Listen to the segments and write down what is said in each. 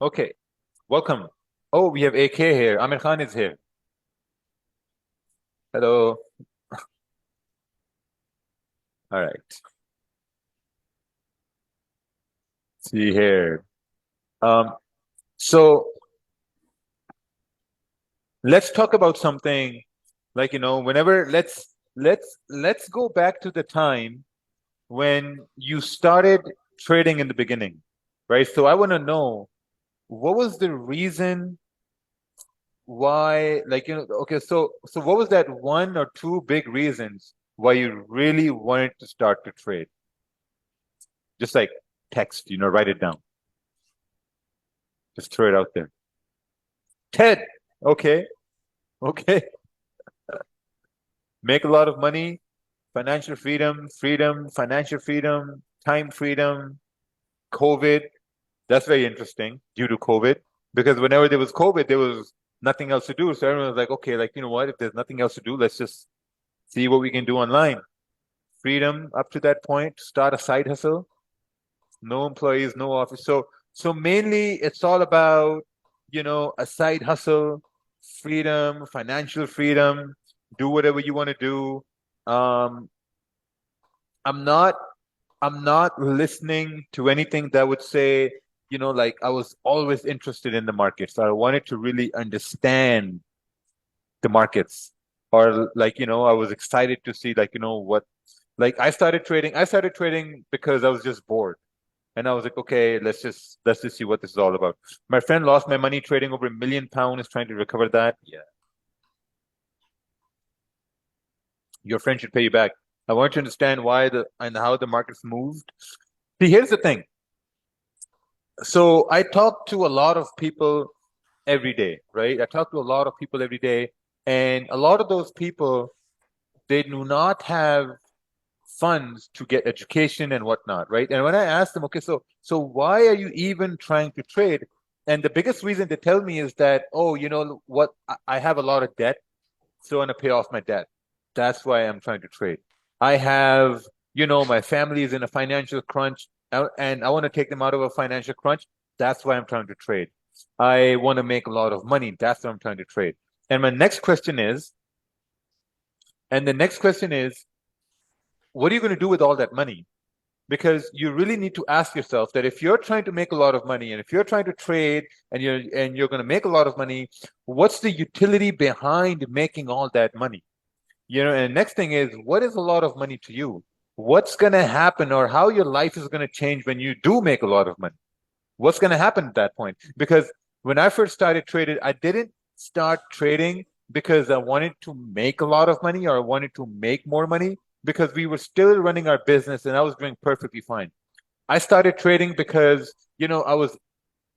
Okay, welcome. Oh, we have AK here. Amir Khan is here. Hello. All right. See here. Um, so let's talk about something like, whenever let's go back to the time when you started trading in the beginning, right? So I want to know what was the reason why, okay, so what was that one or two big reasons why you really wanted to start to trade? Just like text, write it down. Just throw it out there. Ted, okay, okay. Make a lot of money, financial freedom, financial freedom, time freedom, COVID. That's very interesting due to COVID. Because whenever there was COVID, there was nothing else to do. So everyone was like, okay, like, you know what? If there's nothing else to do, let's just see what we can do online. Freedom up to that point, start a side hustle, no employees, no office. So mainly it's all about, a side hustle, freedom, financial freedom, do whatever you want to do. Um, I'm not I'm not listening to anything that would say, like I was always interested in the market. So I wanted to really understand the markets. Or like, I was excited to see like, what like I started trading because I was just bored. And I was like, okay, let's just see what this is all about. My friend lost my money trading over £1 million, trying to recover that. Yeah, your friend should pay you back. I want you to understand why the and how the markets moved. See, here's the thing. So I talk to a lot of people every day, right? I talk to a lot of people every day, and a lot of those people, they do not have funds to get education and whatnot, right? And when I ask them, okay, so why are you even trying to trade? And the biggest reason they tell me is that, oh, you know what, I have a lot of debt, so I want to pay off my debt. That's why I'm trying to trade. I have, my family is in a financial crunch, and I want to take them out of a financial crunch. That's why I'm trying to trade. I want to make a lot of money. That's why I'm trying to trade. And my next question is, and the next question is, what are you going to do with all that money? Because you really need to ask yourself that if you're trying to make a lot of money and if you're trying to trade and you're going to make a lot of money, what's the utility behind making all that money? And the next thing is, what is a lot of money to you? What's going to happen or how your life is going to change when you do make a lot of money? What's going to happen at that point? Because when I first started trading, I didn't start trading because I wanted to make a lot of money or I wanted to make more money because we were still running our business and I was doing perfectly fine. I started trading because,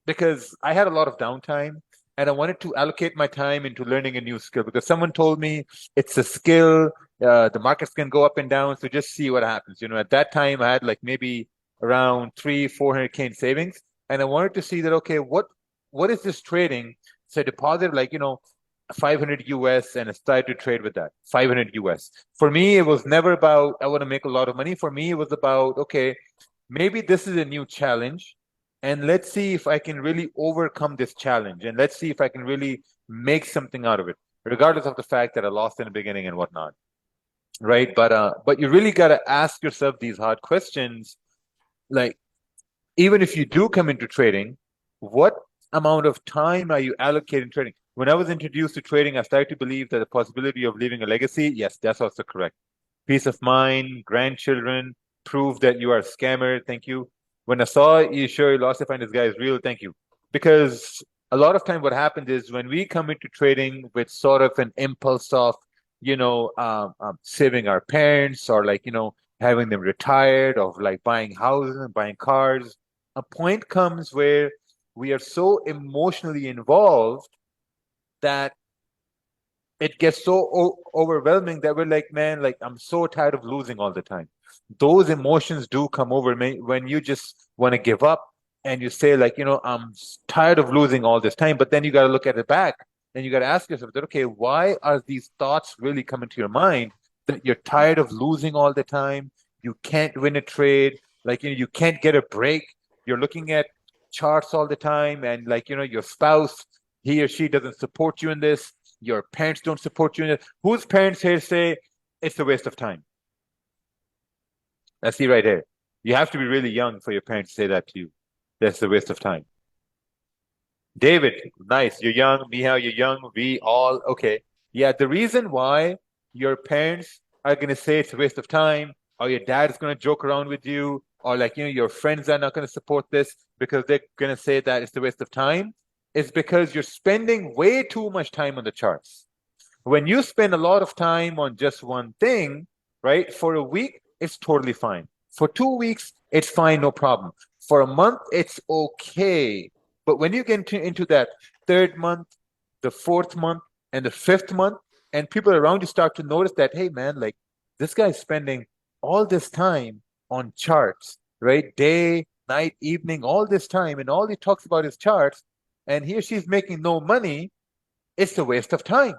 because I had a lot of downtime and I wanted to allocate my time into learning a new skill because someone told me it's a skill, the markets can go up and down, so just see what happens. At that time I had like maybe around 400K in savings, and I wanted to see that okay, what is this trading? So I deposited like 500 US and I started to trade with that 500 US. For me, it was never about I want to make a lot of money. For me, it was about okay, maybe this is a new challenge and let's see if I can really overcome this challenge and let's see if I can really make something out of it, regardless of the fact that I lost in the beginning and whatnot. Right. But you really gotta ask yourself these hard questions. Like, even if you do come into trading, what amount of time are you allocating trading? When I was introduced to trading, I started to believe that the possibility of leaving a legacy, yes, that's also correct. Peace of mind, grandchildren, prove that you are a scammer. Thank you. When I saw you sure you lost, I find this guy is real. Thank you. Because a lot of time what happens is when we come into trading with sort of an impulse of, saving our parents or like, having them retired, of like buying houses and buying cars, a point comes where we are so emotionally involved that it gets so overwhelming that we're like, man, like I'm so tired of losing all the time. Those emotions do come over me when you just want to give up and you say, like, I'm tired of losing all this time. But then you got to look at it back and you got to ask yourself that, okay, why are these thoughts really coming to your mind that you're tired of losing all the time? You can't win a trade, like, you can't get a break. You're looking at charts all the time, and like, your spouse, he or she doesn't support you in this, your parents don't support you in it. Whose parents here say it's a waste of time? Let's see right here. You have to be really young for your parents to say that to you. That's a waste of time. David, nice. You're young. Mihal, you're young. We all, okay. Yeah, the reason why your parents are going to say it's a waste of time, or your dad is going to joke around with you, or like, your friends are not going to support this because they're going to say that it's a waste of time, is because you're spending way too much time on the charts. When you spend a lot of time on just one thing, right, for a week, it's totally fine. For 2 weeks, it's fine, no problem. For a month, it's okay. But when you get into that third month, the fourth month, and the fifth month, and people around you start to notice that, hey, man, like this guy's spending all this time on charts, right? Day, night, evening, all this time, and all he talks about is charts, and he or she's making no money, it's a waste of time,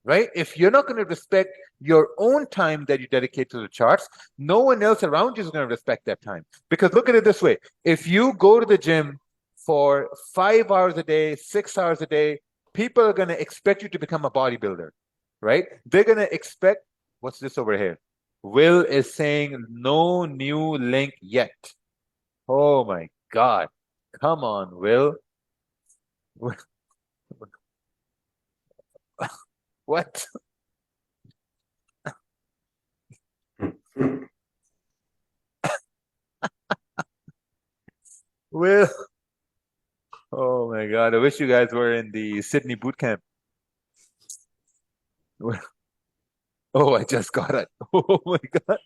right? If you're not going to respect your own time that you dedicate to the charts, no one else around you is going to respect that time. Because look at it this way. If you go to the gym for 5 hours a day, 6 hours a day, people are going to expect you to become a bodybuilder, right? They're going to expect, what's this over here? Will is saying no new link yet. Oh my God. Come on, Will. What? Will. Oh my God. I wish you guys were in the Sydney boot camp. Oh, I just got it. Oh my God.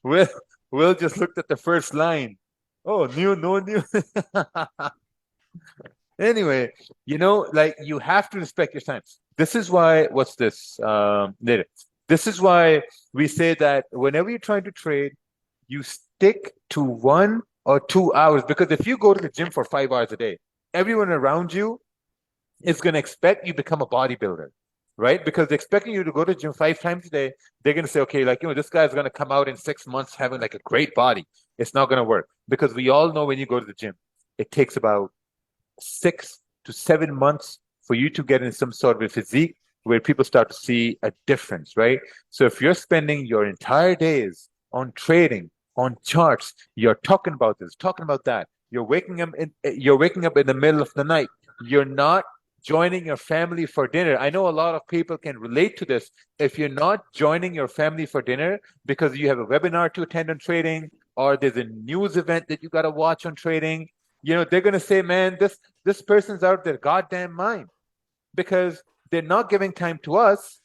Will Will just looked at the first line. Oh, new, no new. Anyway, like you have to respect your time. This is why, what's this? Later. This is why we say that whenever you're trying to trade, you stick to 1 or 2 hours. Because if you go to the gym for 5 hours a day, everyone around you is going to expect you to become a bodybuilder, right? Because they're expecting you to go to the gym 5 times a day. They're going to say, okay, like, this guy's going to come out in 6 months having like a great body. It's not going to work because we all know when you go to the gym, it takes about 6 to 7 months for you to get in some sort of a physique where people start to see a difference, right? So if you're spending your entire days on trading, on charts, you're talking about this, talking about that. You're waking up in the middle of the night. You're not joining your family for dinner. I know a lot of people can relate to this. If you're not joining your family for dinner because you have a webinar to attend on trading, or there's a news event that you got to watch on trading, they're going to say, man, this person's out of their goddamn mind because they're not giving time to us.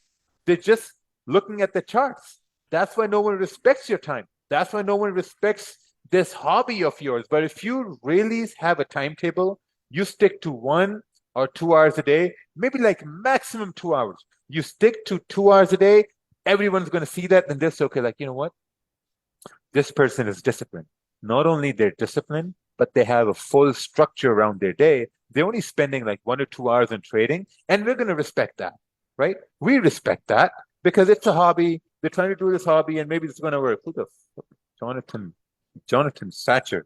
They're just looking at the charts. That's why no one respects your time. That's why no one respects this hobby of yours. But if you really have a timetable, you stick to 1 or 2 hours a day, maybe like maximum 2 hours. You stick to 2 hours a day, everyone's going to see that and they'll say, okay, like, you know what? This person is disciplined. Not only they're disciplined, but they have a full structure around their day. They're only spending like 1 or 2 hours in trading, and we're going to respect that, right? We respect that because it's a hobby. They're trying to do this hobby, and maybe it's going to work. Who the fuck? Jonathan Satcher.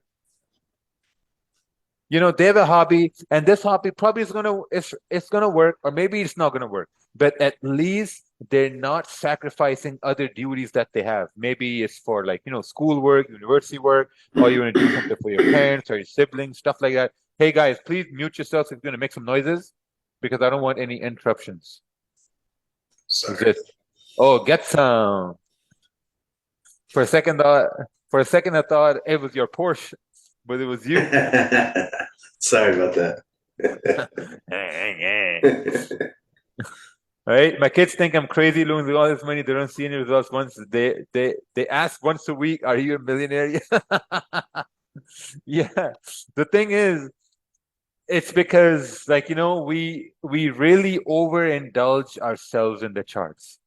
They have a hobby, and this hobby probably it's gonna work, or maybe it's not gonna work. But at least they're not sacrificing other duties that they have. Maybe it's for like school work, university work, or you want to do something for your parents or your siblings, stuff like that. Hey guys, please mute yourselves if you're gonna make some noises, because I don't want any interruptions. Sorry. Oh, get some. For a second, I thought it was your Porsche, but it was you. Sorry about that. Right? My kids think I'm crazy losing all this money. They don't see any results once. They ask once a week, "Are you a millionaire?" Yeah. The thing is, it's because like we really overindulge ourselves in the charts.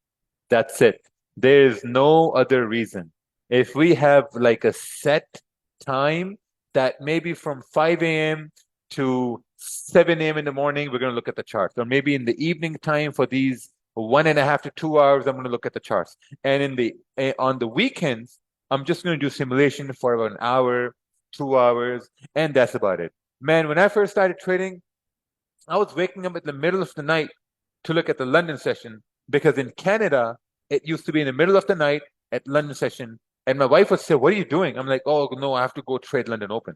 That's it. There's no other reason. If we have like a set time that maybe from 5 a.m. to 7 a.m. in the morning, we're going to look at the charts. Or maybe in the evening time for these 1.5 to 2 hours, I'm going to look at the charts. And on the weekends, I'm just going to do simulation for about an hour, 2 hours, and that's about it. Man, when I first started trading, I was waking up in the middle of the night to look at the London session because in Canada, it used to be in the middle of the night at London session. And my wife would say, "What are you doing?" I'm like, "Oh, no, I have to go trade London Open."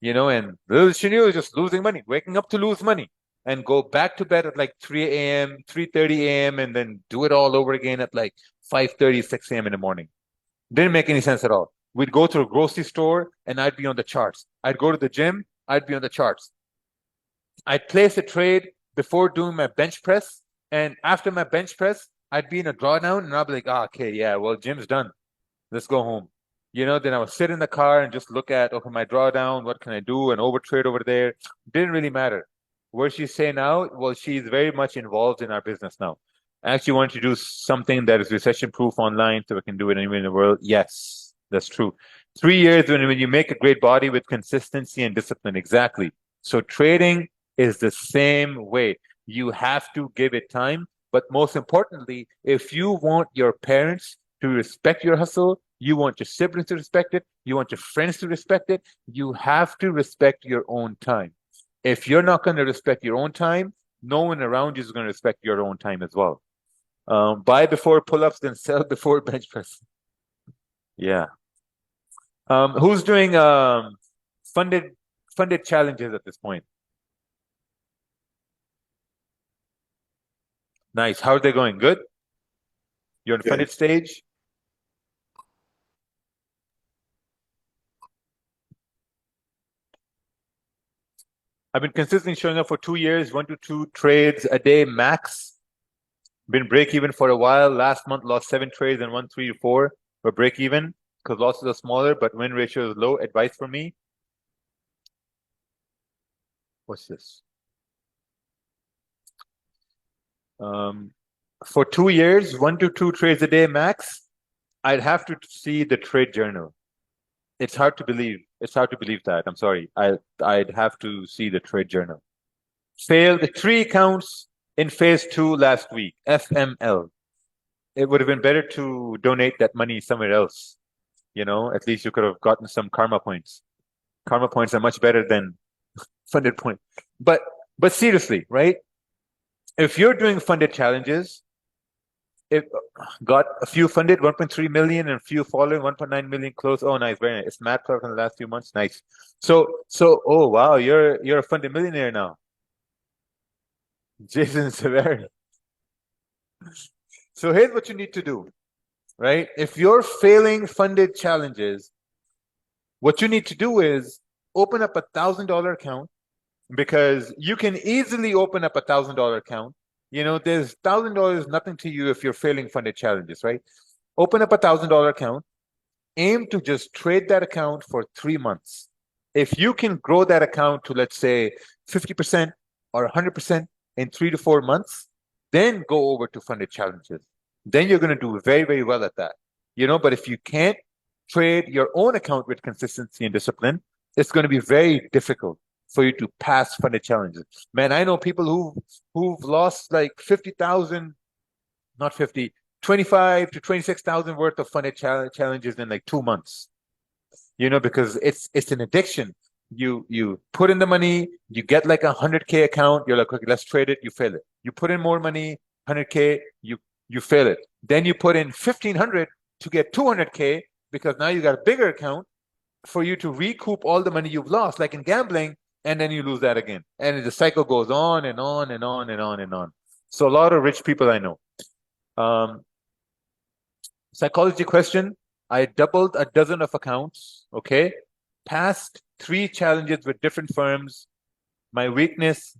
And little she knew just losing money, waking up to lose money and go back to bed at like 3 a.m., 3:30 a.m., and then do it all over again at like 5:30, 6 a.m. in the morning. Didn't make any sense at all. We'd go to a grocery store and I'd be on the charts. I'd go to the gym, I'd be on the charts. I'd place a trade before doing my bench press. And after my bench press, I'd be in a drawdown and I'd be like, okay, yeah, well, gym's done. Let's go home. Then I would sit in the car and just look at, okay, my drawdown, what can I do? And overtrade over there. Didn't really matter. Where she's saying now, well, she's very much involved in our business now. I actually want to do something that is recession proof online so we can do it anywhere in the world. Yes, that's true. 3 years when you make a great body with consistency and discipline. Exactly. So trading is the same way. You have to give it time. But most importantly, if you want your parents to respect your hustle, you want your siblings to respect it, you want your friends to respect it, you have to respect your own time. If you're not going to respect your own time, no one around you is going to respect your own time as well. Buy before pull-ups, then sell before bench press. Yeah. Who's doing funded challenges at this point? Nice. How are they going? Good? You're in Good. funded stage? I've been consistently showing up for 2 years, 1 to 2 trades a day max. Been break even for a while. Last month lost 7 trades and won 3 to 4. But break even because losses are smaller, but win ratio is low. Advice for me? What's this? For 2 years, 1 to 2 trades a day max. I'd have to see the trade journal. It's hard to believe. It's hard to believe that. I'm sorry. I'd have to see the trade journal. Failed 3 accounts in phase 2 last week. FML. It would have been better to donate that money somewhere else. At least you could have gotten some karma points. Karma points are much better than funded points. But seriously, right? If you're doing funded challenges, if got a few funded, 1.3 million, and a few following, 1.9 million close. Oh, nice, very nice. It's Matt Clark in the last few months. Nice. Oh wow, you're a funded millionaire now. Jason Severi. So here's what you need to do, right? If you're failing funded challenges, what you need to do is open up $1,000 account because you can easily open up $1,000 account. There's $1,000 nothing to you if you're failing funded challenges, right? Open up $1,000 account, aim to just trade that account for 3 months. If you can grow that account to, let's say, 50% or 100% in 3 to 4 months, then go over to funded challenges. Then you're going to do very, very well at that. But if you can't trade your own account with consistency and discipline, it's going to be very difficult for you to pass funded challenges. Man, I know people who've lost like 50,000, not 50, 25 to 26,000 worth of funded challenges in like 2 months. Because it's an addiction. You put in the money, you get like 100K account, you're like, okay, let's trade it, you fail it. You put in more money, 100K, you fail it. Then you put in 1,500 to get 200K because now you got a bigger account for you to recoup all the money you've lost, like in gambling, and then you lose that again. And the cycle goes on and on and on and on and on. So a lot of rich people I know. Psychology question. I doubled a dozen of accounts, okay? Passed 3 challenges with different firms. My weakness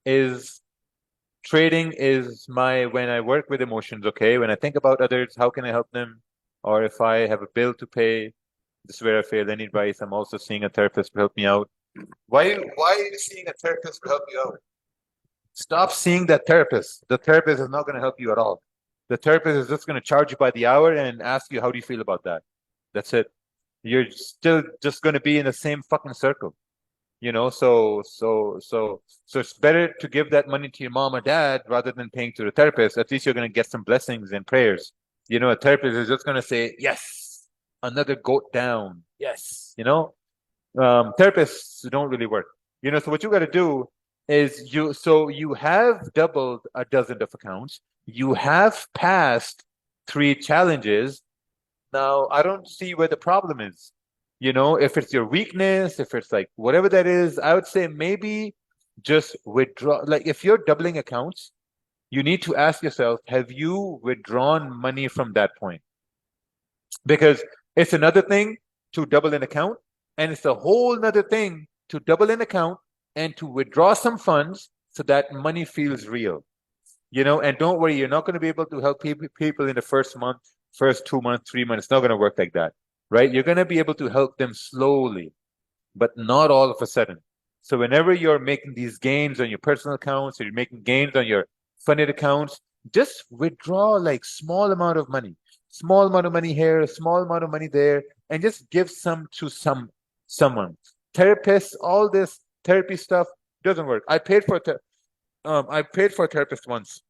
is trading is when I work with emotions, okay? When I think about others, how can I help them? Or if I have a bill to pay, this is where I fail. Any advice? I'm also seeing a therapist to help me out. Why are you seeing a therapist to help you out? Stop seeing that therapist. The therapist is not going to help you at all. The therapist is just going to charge you by the hour and ask you, how do you feel about that? That's it. You're still just going to be in the same fucking circle. So it's better to give that money to your mom or dad rather than paying to the therapist. At least you're going to get some blessings and prayers. A therapist is just going to say, yes, another goat down. Yes. Therapists don't really work. So what you got to do is you have doubled a dozen of accounts. You have passed three challenges. Now, I don't see where the problem is. If it's your weakness, if it's like whatever that is, I would say maybe just withdraw. Like if you're doubling accounts, you need to ask yourself, have you withdrawn money from that point? Because it's another thing to double an account, and it's a whole nother thing to double an account and to withdraw some funds so that money feels real. And don't worry, you're not going to be able to help people in the first month, first 2 months, 3 months. It's not going to work like that, right? You're going to be able to help them slowly, but not all of a sudden. So whenever you're making these gains on your personal accounts or you're making gains on your funded accounts, just withdraw like small amount of money here, small amount of money there, and just give some to someone. Therapists, all this therapy stuff doesn't work. I paid for a therapist once.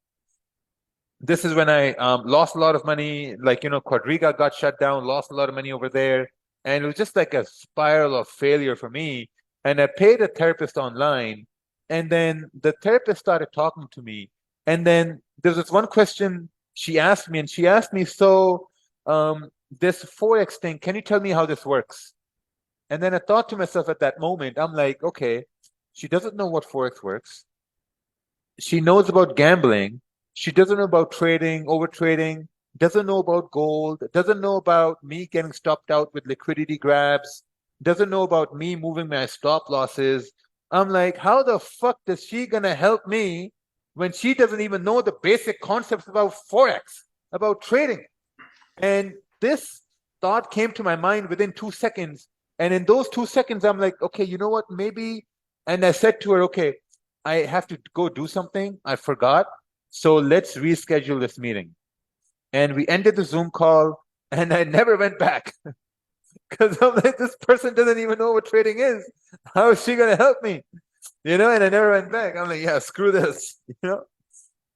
This is when I lost a lot of money. Like, Quadriga got shut down, lost a lot of money over there. And it was just like a spiral of failure for me. And I paid a therapist online. And then the therapist started talking to me. And then there was this one question she asked me, and she asked me, so this Forex thing, can you tell me how this works? And then I thought to myself at that moment, I'm like, okay, she doesn't know what Forex works. She knows about gambling. She doesn't know about trading, over trading, doesn't know about gold, doesn't know about me getting stopped out with liquidity grabs, doesn't know about me moving my stop losses. I'm like, how the fuck is she gonna help me when she doesn't even know the basic concepts about Forex, about trading? And this thought came to my mind within 2 seconds. And in those 2 seconds, I'm like, okay, you know what? Maybe. And I said to her, okay, I have to go do something. I forgot. So let's reschedule this meeting. And we ended the Zoom call and I never went back because I'm like, this person doesn't even know what trading is. How is she going to help me? And I never went back. I'm like, yeah, screw this.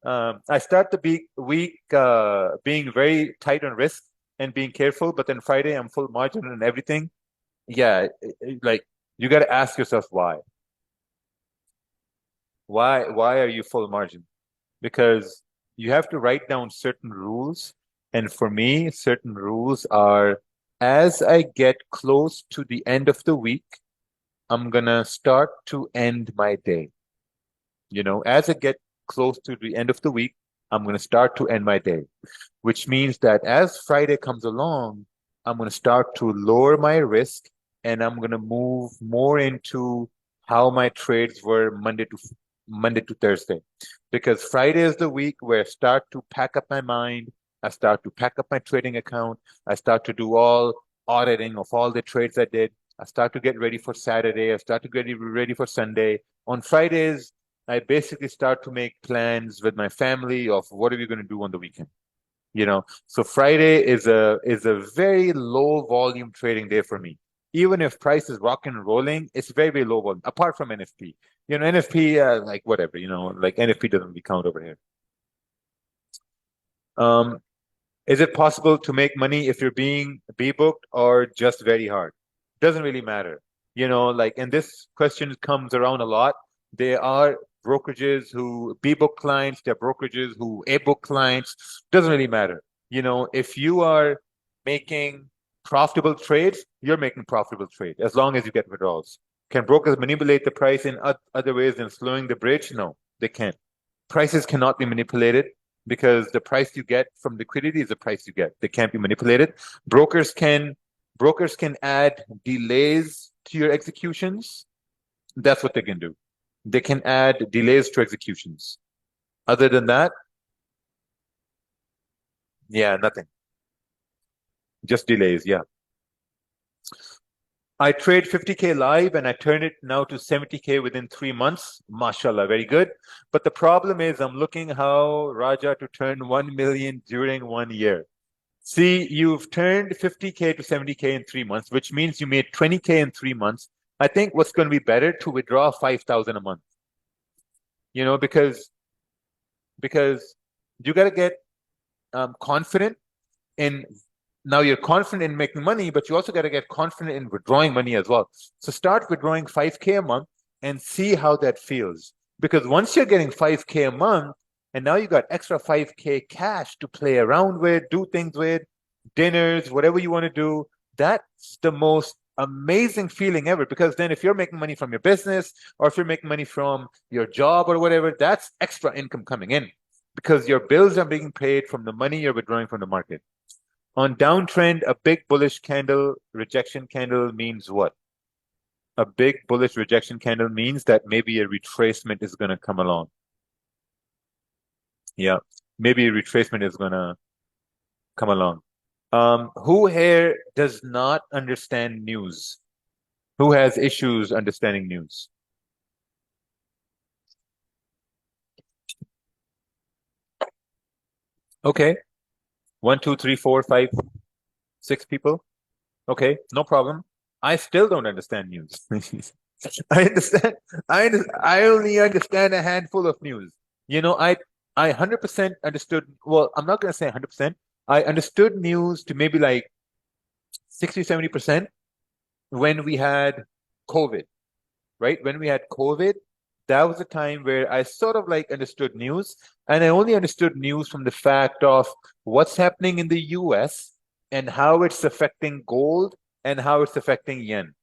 I start the week being very tight on risk and being careful, but then Friday I'm full margin and everything. Yeah, like you got to ask yourself why. Why are you full margin? Because you have to write down certain rules. And for me, certain rules are as I get close to the end of the week, I'm gonna start to end my day. As I get close to the end of the week, I'm gonna start to end my day, which means that as Friday comes along, I'm gonna start to lower my risk and I'm gonna move more into how my trades were Monday to Thursday. Because Friday is the week where I start to pack up my mind, I start to pack up my trading account, I start to do all auditing of all the trades I did. I start to get ready for Saturday, I start to get ready for Sunday. On Fridays, I basically start to make plans with my family of what are we going to do on the weekend. So Friday is a very low volume trading day for me. Even if price is rocking and rolling, it's very, very low volume, apart from NFP. NFP, like whatever, like NFP doesn't really count over here. Um, is it possible to make money if you're being B-booked or just very hard? Doesn't really matter. And this question comes around a lot. There are brokerages who B-book clients, there are brokerages who A-book clients. Doesn't really matter. If you are making profitable trades, you're making profitable trade as long as you get withdrawals. Can brokers manipulate the price in other ways than slowing the bridge? No, they can't. Prices cannot be manipulated because the price you get from liquidity is the price you get. They can't be manipulated. Brokers can brokers can add delays to your executions. That's what they can do. They can add delays to executions. Other than that, yeah, nothing. Just delays, yeah. I trade 50K live and I turn it now to 70K within 3 months. Mashallah, very good. But the problem is I'm looking how Raja to turn 1 million during 1 year. See, you've turned 50K to 70K in 3 months, which means you made 20K in 3 months. I think what's going to be better to withdraw 5,000 a month, because you got to get confident in now you're confident in making money, but you also got to get confident in withdrawing money as well. So start withdrawing 5K a month and see how that feels. Because once you're getting 5K a month, and now you got extra 5K cash to play around with, do things with, dinners, whatever you want to do, that's the most amazing feeling ever. Because then if you're making money from your business or if you're making money from your job or whatever, that's extra income coming in because your bills are being paid from the money you're withdrawing from the market. On downtrend, a big bullish candle, rejection candle means what? A big bullish rejection candle means that maybe a retracement is going to come along. Yeah, maybe a retracement is going to come along. Who here does not understand news? Who has issues understanding news? Okay, one, two, three, four, five, six people. Okay, no problem. I still don't understand news. I understand. I only understand a handful of news. You know, I 100% understood. Well, I'm not going to say 100%. I understood news to maybe like 60, 70% when we had COVID, right? When we had COVID, that was a time where I sort of like understood news, and I only understood news from the fact of what's happening in the US and how it's affecting gold and how it's affecting yen.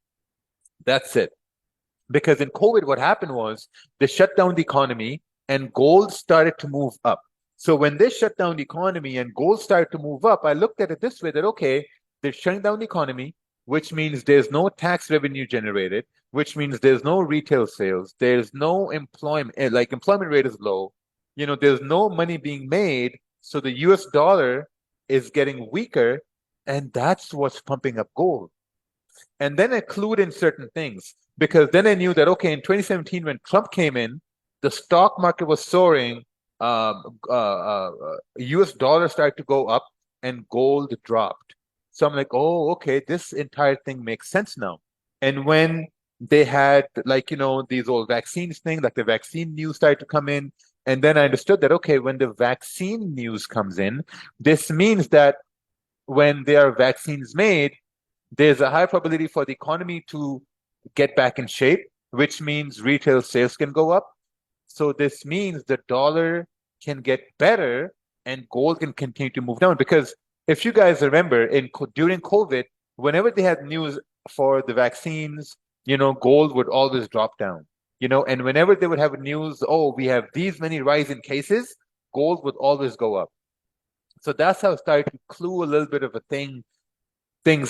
That's it. Because in COVID, what happened was they shut down the economy and gold started to move up. So when they shut down the economy and gold started to move up, I looked at it this way that, okay, they're shutting down the economy, which means there's no tax revenue generated, which means there's no retail sales, there's no employment, like employment rate is low, there's no money being made. So the US dollar is getting weaker, and that's what's pumping up gold. And then I clued in certain things because then I knew that, okay, in 2017, when Trump came in, the stock market was soaring, US dollar started to go up and gold dropped. So I'm like, oh, okay, this entire thing makes sense now. And when they had like, these old vaccines thing, like the vaccine news started to come in, and then I understood that, okay, when the vaccine news comes in, this means that when there are vaccines made, there's a high probability for the economy to get back in shape, which means retail sales can go up. So this means the dollar can get better and gold can continue to move down. Because if you guys remember, during COVID, whenever they had news for the vaccines, gold would always drop down. And whenever they would have news, oh, we have these many rise in cases, gold would always go up. So that's how I started to clue a little bit of a things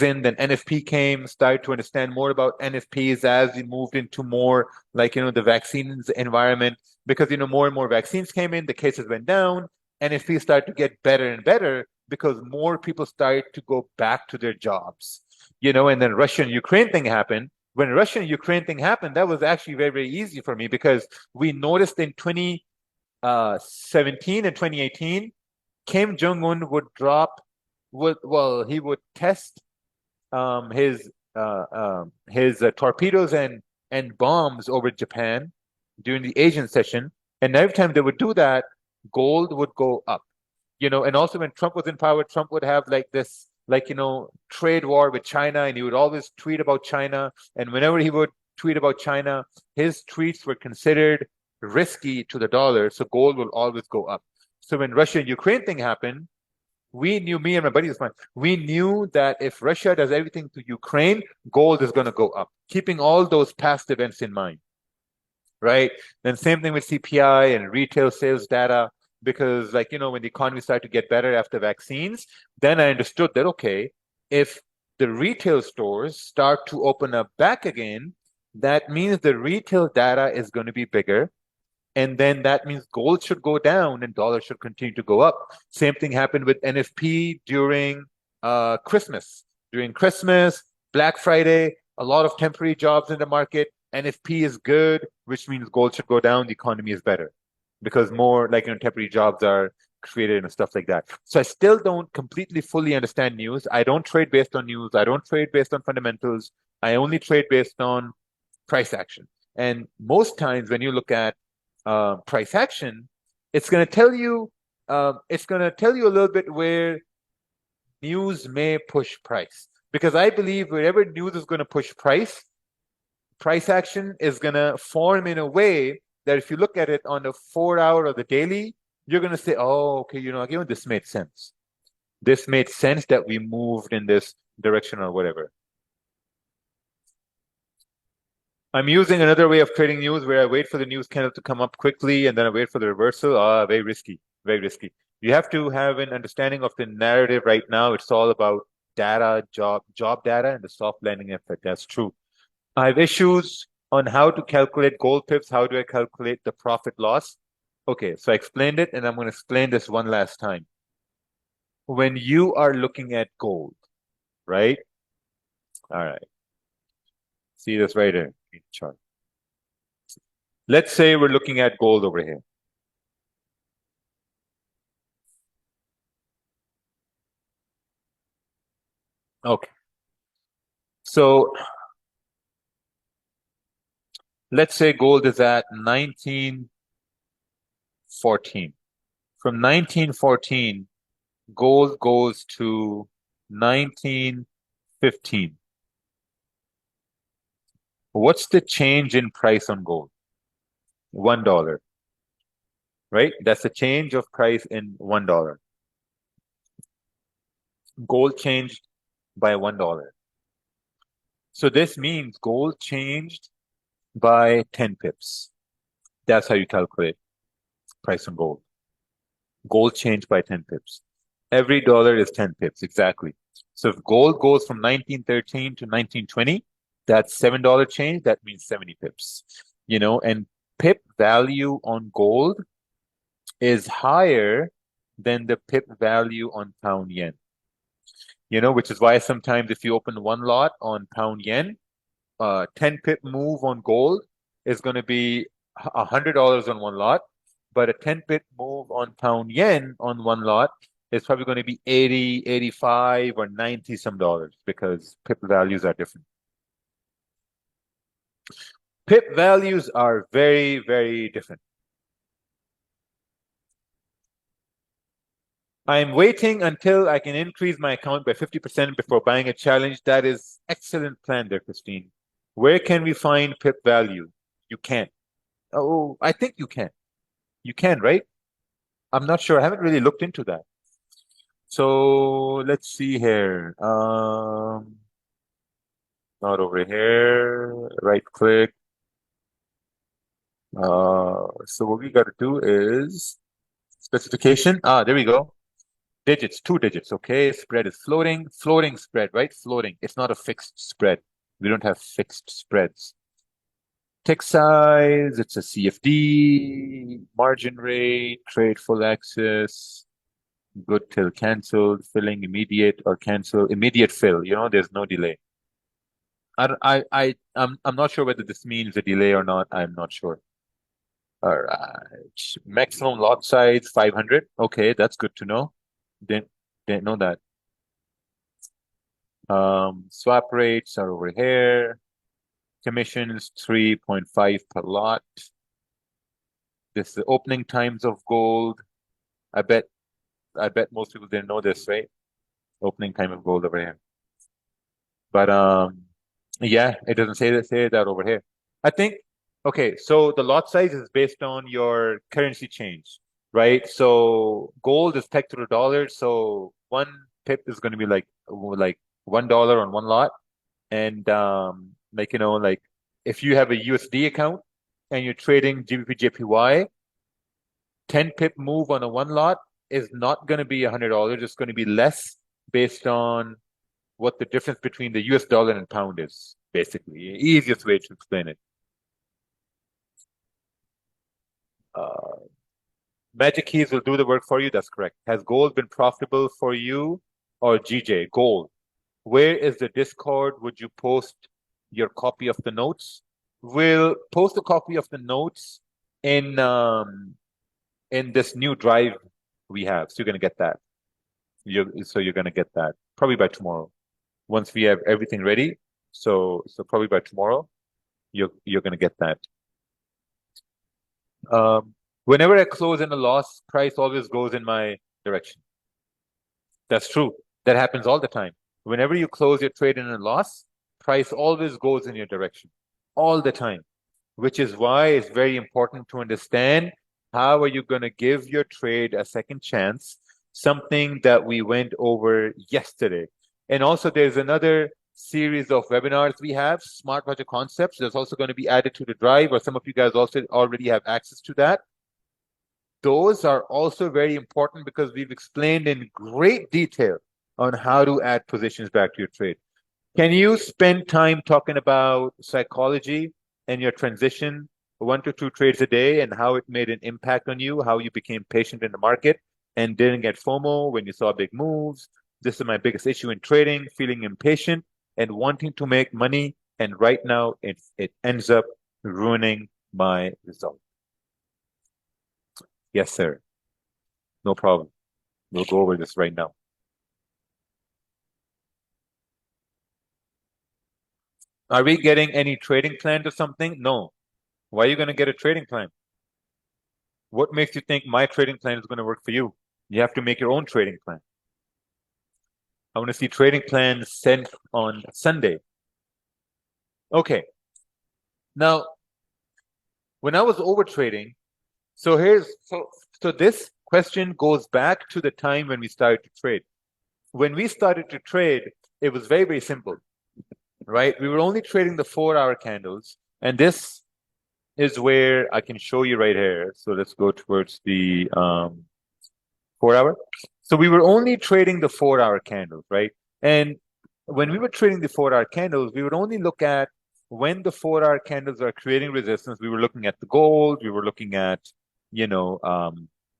in. Then NFP came, started to understand more about NFPs as we moved into more like, the vaccines environment, because, more and more vaccines came in, the cases went down, NFPs started to get better and better because more people started to go back to their jobs, and then Russian-Ukraine thing happened. When Russian-Ukraine thing happened, that was actually very, very easy for me because we noticed in 2017 and 2018, Kim Jong-un would he would test his torpedoes and bombs over Japan during the Asian session, and every time they would do that, gold would go up. And also when Trump was in power, Trump would have like this, like, trade war with China, and he would always tweet about China. And whenever he would tweet about China, his tweets were considered risky to the dollar, so gold will always go up. So when Russia and Ukraine thing happened, we knew, me and my buddies, we knew that if Russia does everything to Ukraine, gold is going to go up, keeping all those past events in mind, right? Then same thing with CPI and retail sales data, because like, when the economy started to get better after vaccines, then I understood that, okay, if the retail stores start to open up back again, that means the retail data is going to be bigger. And then that means gold should go down and dollar should continue to go up. Same thing happened with NFP during Christmas. During Christmas, Black Friday, a lot of temporary jobs in the market. NFP is good, which means gold should go down. The economy is better because more like, temporary jobs are created and stuff like that. So I still don't completely fully understand news. I don't trade based on news. I don't trade based on fundamentals. I only trade based on price action. And most times when you look at price action, it's going to tell you a little bit where news may push price because I believe wherever news is going to push price, price action is going to form in a way that if you look at it on the 4 hour or the daily, you're going to say, oh, okay, this made sense. This made sense that we moved in this direction or whatever. I'm using another way of trading news where I wait for the news candle to come up quickly and then I wait for the reversal. Very risky, very risky. You have to have an understanding of the narrative right now. It's all about data, job data, and the soft landing effect. That's true. I have issues on how to calculate gold pips. How do I calculate the profit loss? Okay, so I explained it and I'm going to explain this one last time. When you are looking at gold, right? All right. See this right here in the chart. Let's say we're looking at gold over here. Okay. So let's say gold is at 1914. From 1914, gold goes to 1915. What's the change in price on gold? $1, right? That's the change of price in $1. Gold changed by $1. So this means gold changed by 10 pips. That's how you calculate price on gold. Gold changed by 10 pips. Every dollar is 10 pips, exactly. So if gold goes from 1913 to 1920, that's $7 change. That means 70 pips. And pip value on gold is higher than the pip value on pound yen. Which is why sometimes if you open one lot on pound yen, 10 pip move on gold is going to be $100 on one lot, but a 10 pip move on pound yen on one lot is probably going to be 80, 85, or 90 some dollars because pip values are different. Pip values are very, very different. I'm waiting until I can increase my account by 50% before buying a challenge. That is excellent plan there, Christine. Where can we find pip value? You can't. Oh, I think you can. You can, right? I'm not sure. I haven't really looked into that. So let's see here. Not over here. Right click. So what we got to do is specification. There we go. Digits, 2 digits. Okay. Spread is floating. Floating spread, right? Floating. It's not a fixed spread. We don't have fixed spreads. Tick size. It's a CFD. Margin rate. Trade full access. Good till canceled, filling immediate or cancel immediate fill. There's no delay. I'm not sure whether this means a delay or not. I'm not sure. All right. Maximum lot size 500. Okay, that's good to know. Didn't know that. Swap rates are over here. Commissions 3.5 per lot. This is the opening times of gold. I bet most people didn't know this, right? Opening time of gold over here. But yeah, it doesn't say that over here. I think okay, so the lot size is based on your currency change, right? So gold is pegged to the dollar, so one pip is going to be like $1 on one lot, and like if you have a USD account and you're trading GBP JPY, 10 pip move on a one lot is not going to be $100. It's going to be less based on what the difference between the US dollar and pound is, basically. Easiest way to explain it. Uh, Magic keys will do the work for you. That's correct. Has gold been profitable for you or GJ? Gold. Where is the Discord? Would you post your copy of the notes? We'll post a copy of the notes in this new drive we have. So you're gonna get that. You're gonna get that probably by tomorrow. Once we have everything ready. So probably by tomorrow, you're gonna get that. Whenever I close in a loss, price always goes in my direction. That's true. That happens all the time. Whenever you close your trade in a loss, price always goes in your direction, all the time, which is why it's very important to understand how are you going to give your trade a second chance, something that we went over yesterday. And also there's another series of webinars we have, Smart Budget Concepts. There's also going to be added to the drive, or some of you guys also already have access to that. Those are also very important because we've explained in great detail on how to add positions back to your trade. Can you spend time talking about psychology and your transition, 1 to 2 trades a day, and how it made an impact on you, how you became patient in the market and didn't get FOMO when you saw big moves? This is my biggest issue in trading, feeling impatient and wanting to make money. And right now it ends up ruining my result. Yes, sir. No problem. We'll go over this right now. Are we getting any trading plan or something? No. Why are you going to get a trading plan? What makes you think my trading plan is going to work for you? You have to make your own trading plan. I want to see trading plans sent on Sunday. Okay. Now, when I was over trading, so this question goes back to the time when we started to trade. When we started to trade, it was very, very simple, right? We were only trading the 4-hour candles, and this is where I can show you right here. So let's go towards the 4-hour. So we were only trading the 4-hour candles, right? And when we were trading the 4-hour candles, we would only look at when the 4-hour candles are creating resistance. We were looking at the gold. We were looking at,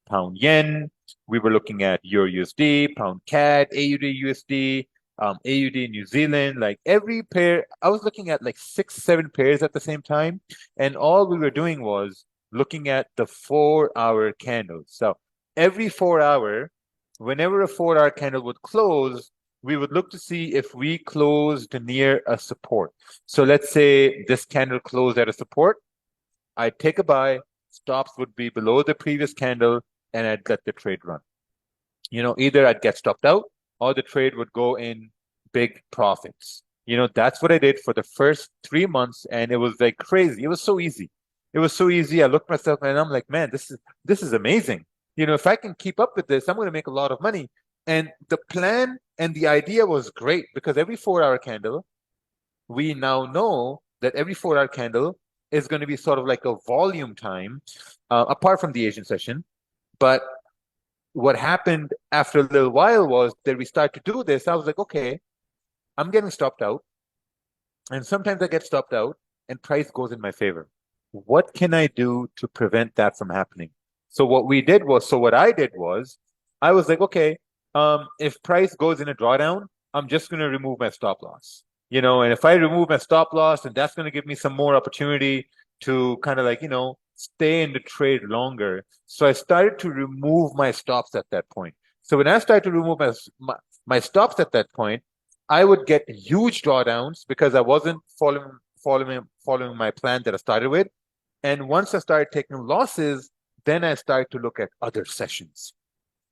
pound yen. We were looking at Euro USD, pound CAD, AUD USD, AUD New Zealand. Like every pair, I was looking at like 6, 7 pairs at the same time, and all we were doing was looking at the 4-hour candles. So every 4-hour, whenever a 4-hour candle would close, we would look to see if we closed near a support. So let's say this candle closed at a support. I'd take a buy, stops would be below the previous candle, and I'd let the trade run. Either I'd get stopped out or the trade would go in big profits. That's what I did for the first 3 months, and it was like crazy. It was so easy. It was so easy. I looked myself and I'm like, man, this is amazing. If I can keep up with this, I'm going to make a lot of money. And the plan and the idea was great because every 4-hour candle, we now know that every 4-hour candle is going to be sort of like a volume time, apart from the Asian session. But what happened after a little while was that we started to do this. I was like, okay, I'm getting stopped out. And sometimes I get stopped out and price goes in my favor. What can I do to prevent that from happening? So what I did was, I was like, okay, if price goes in a drawdown, I'm just going to remove my stop loss. And if I remove my stop loss, then that's going to give me some more opportunity to kind of like, stay in the trade longer. So I started to remove my stops at that point. So when I started to remove my stops at that point, I would get huge drawdowns because I wasn't following my plan that I started with. And once I started taking losses, then I started to look at other sessions,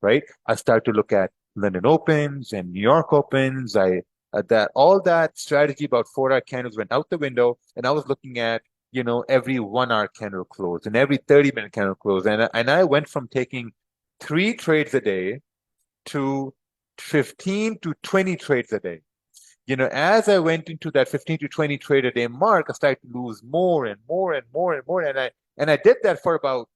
right? I started to look at London Opens and New York Opens. That all that strategy about 4-hour candles went out the window, and I was looking at every 1-hour candle close and every 30-minute candle close, and I went from taking 3 trades a day to 15 to 20 trades a day. As I went into that 15 to 20 trade a day mark, I started to lose more and more and more and more. And I did that for about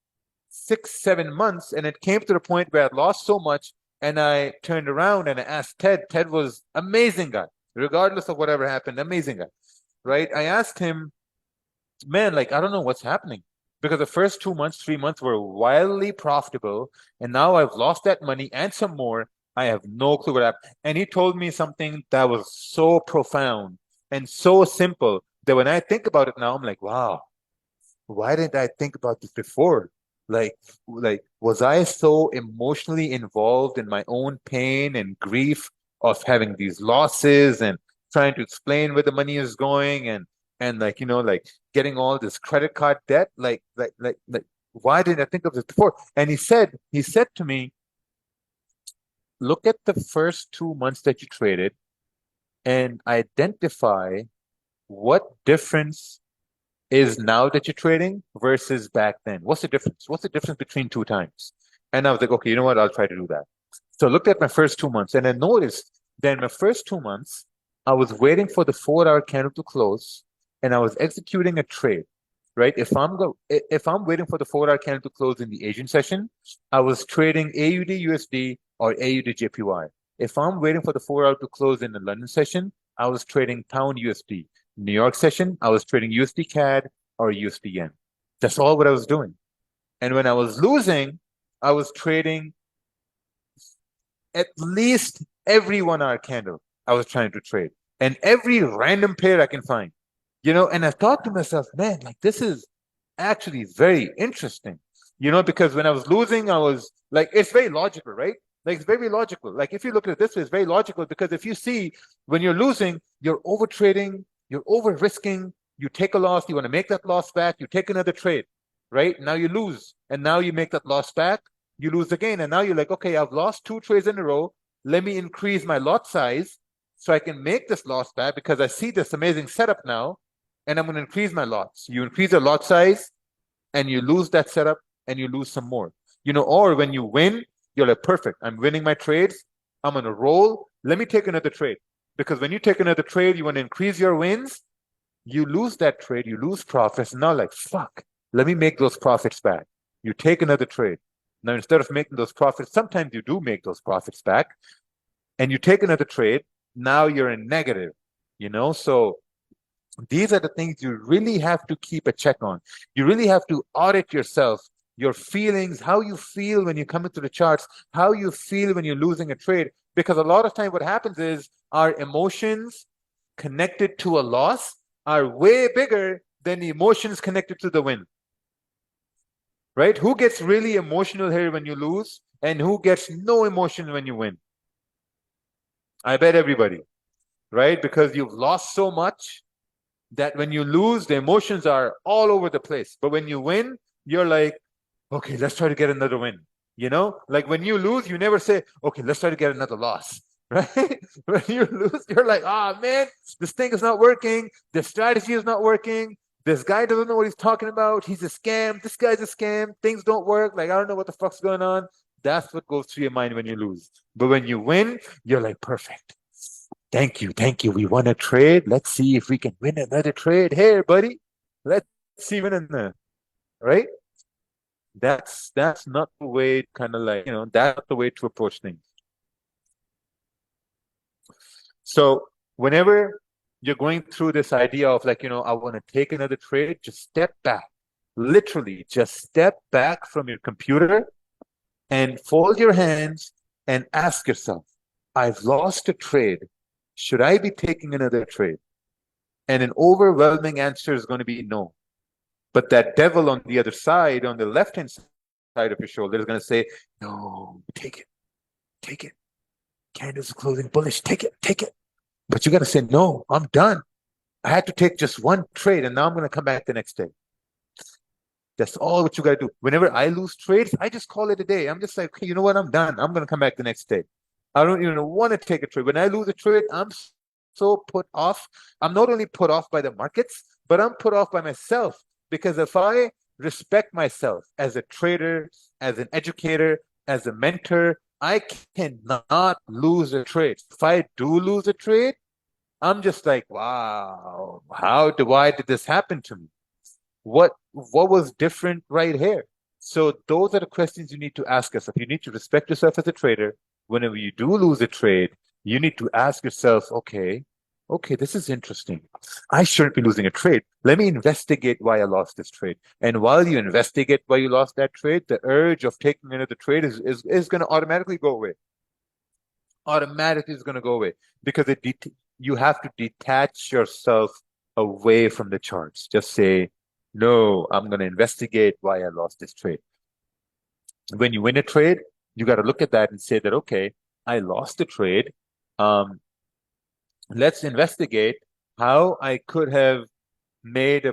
6, 7 months. And it came to the point where I lost so much. And I turned around and I asked Ted. Ted was amazing guy, regardless of whatever happened, amazing guy. Right? I asked him, man, like I don't know what's happening. Because the first 2 months, 3 months were wildly profitable. And now I've lost that money and some more. I have no clue what happened. And he told me something that was so profound and so simple that when I think about it now, I'm like, wow, why didn't I think about this before? Like, was I so emotionally involved in my own pain and grief of having these losses and trying to explain where the money is going and like, like getting all this credit card debt? Like, why didn't I think of this before? And he said to me, look at the first 2 months that you traded and identify what difference is now that you're trading versus back then. What's the difference? What's the difference between two times? And I was like, okay, you know what? I'll try to do that. So I looked at my first 2 months and I noticed that in my first 2 months, I was waiting for the 4 hour candle to close and I was executing a trade, right? If I'm waiting for the 4 hour candle to close in the Asian session, I was trading AUD USD or AUD JPY. If I'm waiting for the 4 hour to close in the London session, I was trading pound USD. New York session, I was trading USD CAD or USD yen. That's all what I was doing. And when I was losing, I was trading at least every 1 hour candle I was trying to trade and every random pair I can find, and I thought to myself, man, like this is actually very interesting, because when I was losing, I was like, it's very logical, right? Like it's very logical. Like if you look at it this way, it's very logical because if you see when you're losing, you're over trading, you're over risking, you take a loss, you want to make that loss back, you take another trade, right? Now you lose, and now you make that loss back, you lose again, and now you're like, okay, I've lost 2 trades in a row. Let me increase my lot size so I can make this loss back because I see this amazing setup now, and I'm going to increase my lots. You increase your lot size, and you lose that setup, and you lose some more. Or when you win, you're like, perfect. I'm winning my trades. I'm on a roll. Let me take another trade. Because when you take another trade, you want to increase your wins. You lose that trade, you lose profits. Now, like, fuck, let me make those profits back. You take another trade. Now, instead of making those profits, sometimes you do make those profits back, and you take another trade. Now you're in negative. So these are the things you really have to keep a check on. You really have to audit yourself, your feelings, how you feel when you come into the charts, how you feel when you're losing a trade. Because a lot of time what happens is our emotions connected to a loss are way bigger than the emotions connected to the win. Right? Who gets really emotional here when you lose, and who gets no emotion when you win? I bet everybody, right? Because you've lost so much that when you lose, the emotions are all over the place. But when you win, you're like, okay, let's try to get another win. Like when you lose, you never say, okay, let's try to get another loss. Right? When you lose, you're like, oh man, this thing is not working. This strategy is not working. This guy doesn't know what he's talking about. He's a scam. This guy's a scam. Things don't work. Like, I don't know what the fuck's going on. That's what goes through your mind when you lose. But when you win, you're like, perfect. Thank you. Thank you. We won a trade. Let's see if we can win another trade here, buddy. Let's see win another. Right? That's not the way, kind of like, that's not the way to approach things. So whenever you're going through this idea of like, I want to take another trade, just step back. Literally, just step back from your computer and fold your hands and ask yourself, I've lost a trade. Should I be taking another trade? And an overwhelming answer is going to be no. But that devil on the other side, on the left-hand side of your shoulder, is going to say, no, take it, take it. Candles closing bullish, take it, take it. But you got to say, no, I'm done. I had to take just one trade, and now I'm going to come back the next day. That's all what you got to do. Whenever I lose trades, I just call it a day. I'm just like, okay, you know what? I'm done. I'm going to come back the next day. I don't even want to take a trade. When I lose a trade, I'm so put off. I'm not only put off by the markets, but I'm put off by myself. Because if I respect myself as a trader, as an educator, as a mentor, I cannot lose a trade. If I do lose a trade, I'm just like, wow, why did this happen to me? What was different right here? So those are the questions you need to ask yourself. You need to respect yourself as a trader. Whenever you do lose a trade, you need to ask yourself, okay, this is interesting. I shouldn't be losing a trade. Let me investigate why I lost this trade. And while you investigate why you lost that trade, the urge of taking another trade is going to automatically go away. Automatically is going to go away because you have to detach yourself away from the charts. Just say, no, I'm going to investigate why I lost this trade. When you win a trade, you got to look at that and say that, okay, I lost the trade. Let's investigate how I could have made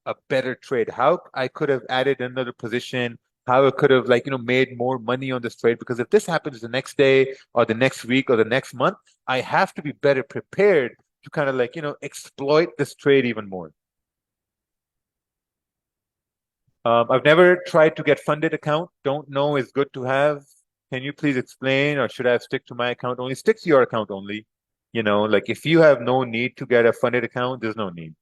a better trade, how I could have added another position how it could have like, made more money on this trade. Because if this happens the next day or the next week or the next month, I have to be better prepared to kind of like, exploit this trade even more. I've never tried to get funded account. Don't know is good to have. Can you please explain, or should I stick to my account only? Stick to your account only. Like if you have no need to get a funded account, there's no need.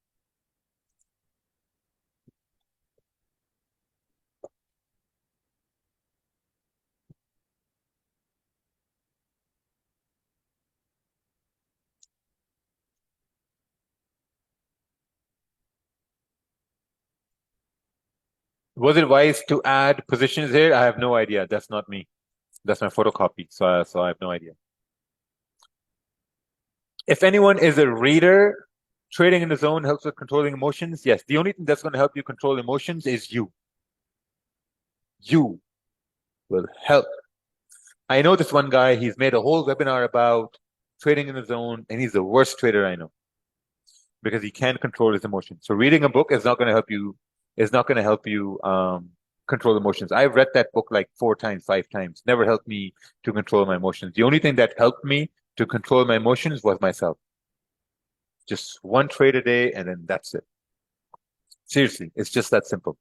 Was it wise to add positions here? I have no idea. That's not me. That's my photocopy. So I have no idea. If anyone is a reader, trading in the zone helps with controlling emotions. Yes, the only thing that's going to help you control emotions is you. You will help. I know this one guy, he's made a whole webinar about trading in the zone, and he's the worst trader I know because he can't control his emotions. So reading a book is not going to help you, control emotions. I've read that book like 4 times, 5 times, never helped me to control my emotions. The only thing that helped me to control my emotions was myself. Just one trade a day, and then that's it. Seriously, it's just that simple.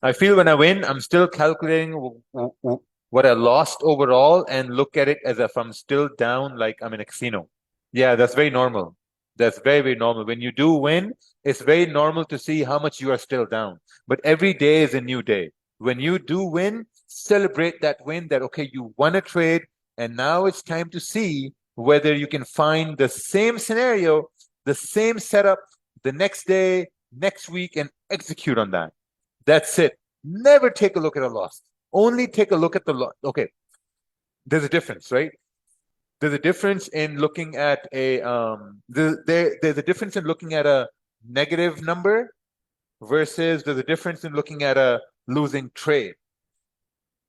I feel when I win, I'm still calculating what I lost overall and look at it as if I'm still down, like I'm in a casino. Yeah, that's very normal. That's very, very normal. When you do win, it's very normal to see how much you are still down. But every day is a new day. When you do win, celebrate that win that, okay, you won a trade, and now it's time to see whether you can find the same scenario, the same setup the next day, next week, and execute on that. That's it. Never take a look at a loss. Only take a look at the loss. Okay, there's a difference, right? There's a difference in looking at there's a difference in looking at a negative number versus there's a difference in looking at a losing trade.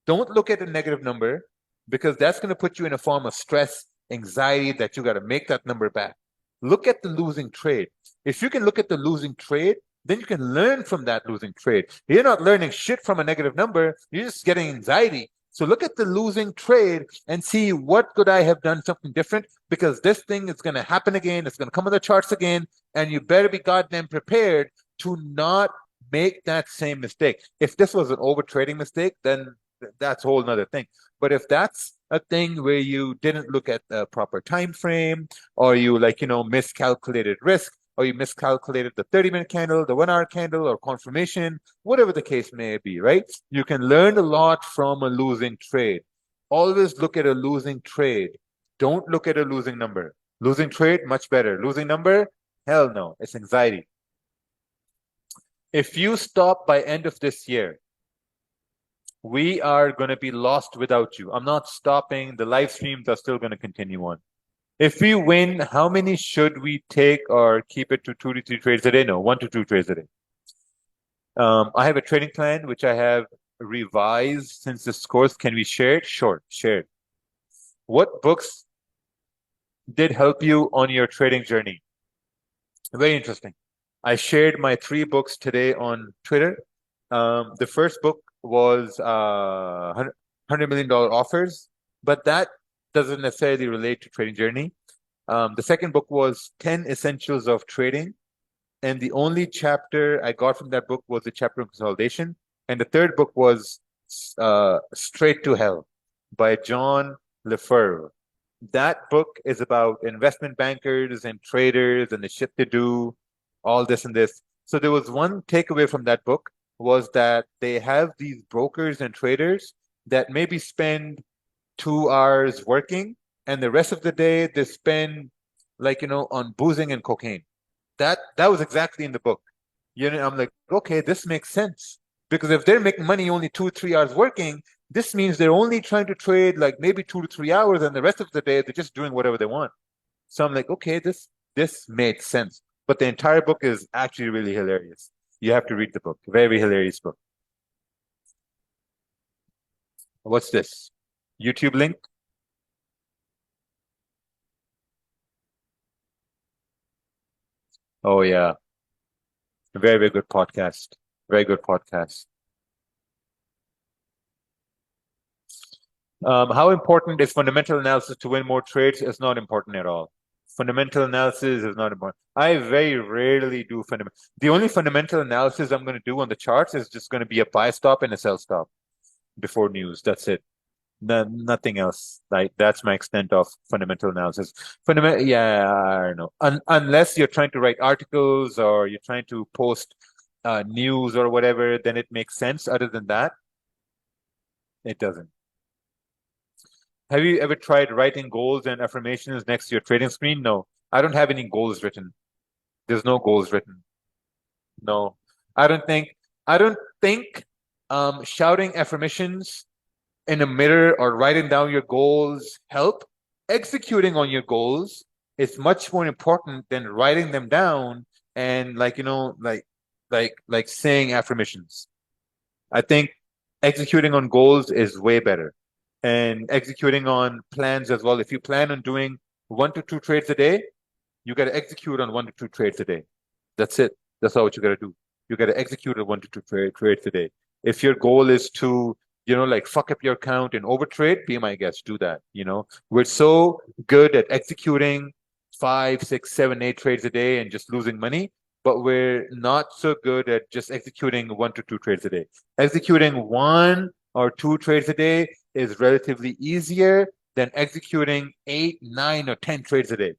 Don't look at a negative number because that's going to put you in a form of stress, anxiety that you got to make that number back. Look at the losing trade. If you can look at the losing trade, then you can learn from that losing trade. You're not learning shit from a negative number. You're just getting anxiety. So look at the losing trade and see what could I have done something different because this thing is going to happen again. It's going to come on the charts again. And you better be goddamn prepared to not make that same mistake. If this was an over trading mistake, then that's a whole nother thing. But if that's a thing where you didn't look at the proper time frame, or you like, miscalculated risk, or you miscalculated the 30-minute candle, the 1 hour candle, or confirmation, whatever the case may be, right? You can learn a lot from a losing trade. Always look at a losing trade. Don't look at a losing number. Losing trade, much better. Losing number, hell no. It's anxiety. If you stop by end of this year, we are going to be lost without you. I'm not stopping. The live streams are still going to continue on. If we win, how many should we take or keep it to 2 to 3 trades a day? No, 1 to 2 trades a day. I have a trading plan which I have revised since this course. Can we share it? Sure, share it. What books did help you on your trading journey? Very interesting. I shared my 3 books today on Twitter. The first book was $100 million offers, but that doesn't necessarily relate to trading journey. The second book was 10 Essentials of Trading. And the only chapter I got from that book was the chapter on consolidation. And the third book was Straight to Hell by John Lefebvre. That book is about investment bankers and traders and the shit they do, all this and this. So there was one takeaway from that book was that they have these brokers and traders that maybe spend 2 hours working and the rest of the day they spend like, on boozing and cocaine. That was exactly in the book. I'm like, okay, this makes sense. Because if they're making money only 2, 3 hours working, this means they're only trying to trade like maybe 2 to 3 hours, and the rest of the day they're just doing whatever they want. So I'm like, okay, this made sense. But the entire book is actually really hilarious. You have to read the book. Very hilarious book. What's this? YouTube link? Oh yeah. Very, very good podcast. Very good podcast. How important is fundamental analysis to win more trades? It's not important at all. Fundamental analysis is not important. I very rarely do fundamental. The only fundamental analysis I'm going to do on the charts is just going to be a buy stop and a sell stop before news. That's it. No, nothing else. Like that's my extent of fundamental analysis. Fundamental, yeah, I don't know. Unless you're trying to write articles or you're trying to post news or whatever, then it makes sense. Other than that, it doesn't. Have you ever tried writing goals and affirmations next to your trading screen? No, I don't have any goals written. There's no goals written. No, I don't think. I don't think shouting affirmations in a mirror or writing down your goals help. Executing on your goals is much more important than writing them down and like saying affirmations. I think executing on goals is way better and executing on plans as well. If you plan on doing 1 to 2 trades a day, you got to execute on 1 to 2 trades a day. That's it. That's all what you got to do. You got to execute on 1 to 2 trades a day. If your goal is to, like fuck up your account and overtrade, be my guest, do that. We're so good at executing 5, 6, 7, 8 trades a day and just losing money, but we're not so good at just executing 1 to 2 trades a day. Executing 1 or 2 trades a day is relatively easier than executing 8, 9, or 10 trades a day.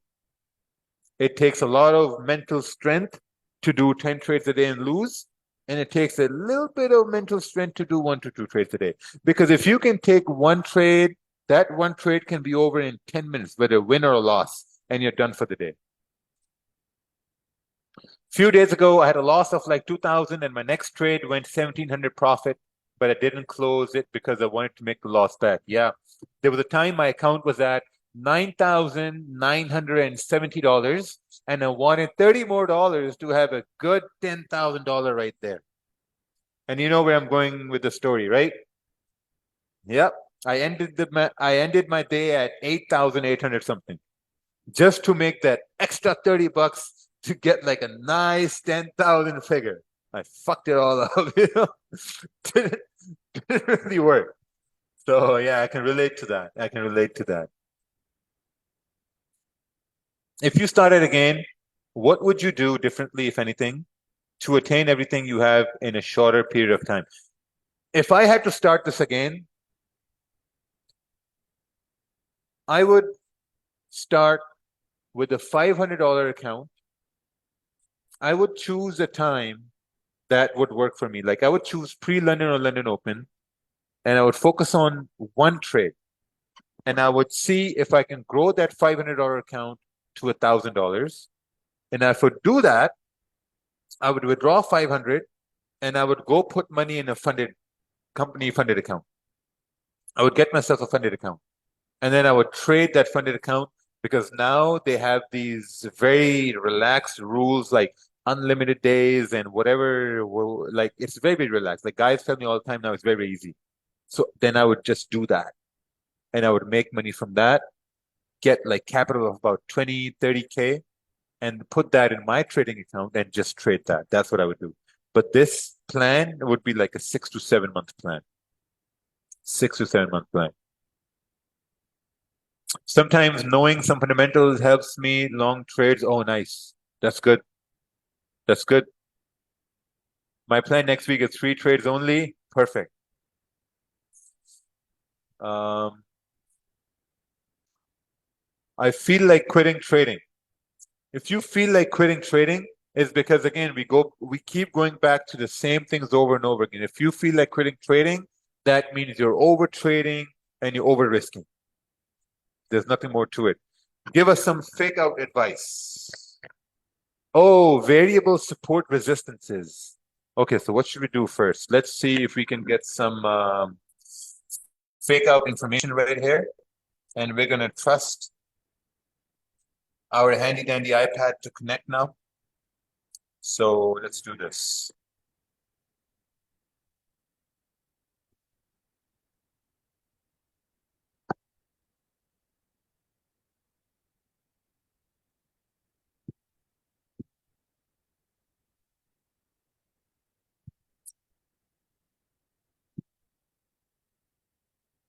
It takes a lot of mental strength to do 10 trades a day and lose. And it takes a little bit of mental strength to do 1 to 2 trades a day. Because if you can take one trade, that one trade can be over in 10 minutes, whether a win or a loss, and you're done for the day. Few days ago, I had a loss of like 2,000 and my next trade went 1,700 profit, but I didn't close it because I wanted to make the loss back. Yeah. There was a time my account was at $9,970 and I wanted $30 more to have a good $10,000 right there. And you know where I'm going with the story, right? Yep. I ended my day at 8,800 something just to make that extra $30 to get like a nice 10,000 figure. I fucked it all up. Didn't, didn't really work. So yeah, I can relate to that. I can relate to that. If you started again, what would you do differently, if anything, to attain everything you have in a shorter period of time? If I had to start this again, I would start with a $500 account. I would choose a time that would work for me. Like I would choose pre-London or London Open, and I would focus on one trade. And I would see if I can grow that $500 account to $1,000. And if I would do that, I would withdraw 500 and I would go put money in a company funded account. I would get myself a funded account. And then I would trade that funded account because now they have these very relaxed rules like unlimited days and whatever. Like it's very, very relaxed. Like guys tell me all the time now it's very, very easy. So then I would just do that and I would make money from that, get like capital of about 20, 30K and put that in my trading account and just trade that. That's what I would do. But this plan would be like a 6 to 7 month plan. 6 to 7 month plan. Sometimes knowing some fundamentals helps me long trades. Oh, nice. That's good. That's good. My plan next week is 3 trades only. Perfect. Um, I feel like quitting trading. If you feel like quitting trading, it's because again we keep going back to the same things over and over again. If you feel like quitting trading, that means you're over trading and you're over risking. There's nothing more to it. Give us some fake out advice. Oh, variable support resistances. Okay, so what should we do first? Let's see if we can get some fake out information right here. And we're going to trust our handy dandy iPad to connect now. So let's do this.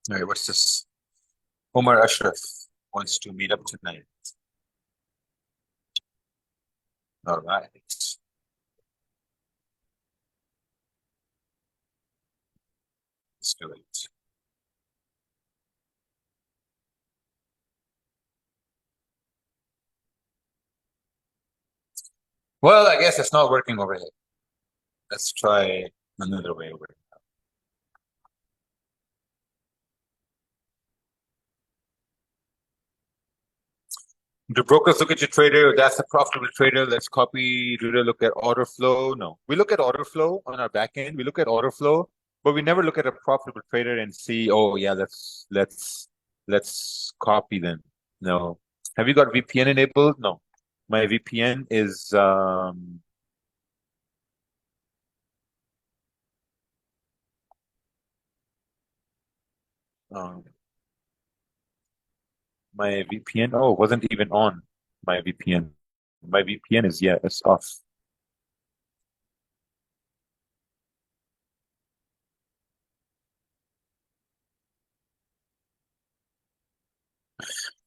All right, what's this? Omar Ashraf wants to meet up tonight. All right. Let's do it. Well, I guess it's not working over here. Let's try another way over here. Do brokers look at your trader? That's a profitable trader. Let's copy. Do they look at order flow? No. We look at order flow on our back end. We look at order flow, but we never look at a profitable trader and see, oh yeah, let's copy them. No. Have you got VPN enabled? No. My VPN is um my VPN. Oh, it wasn't even on my VPN. My VPN is, yeah, it's off.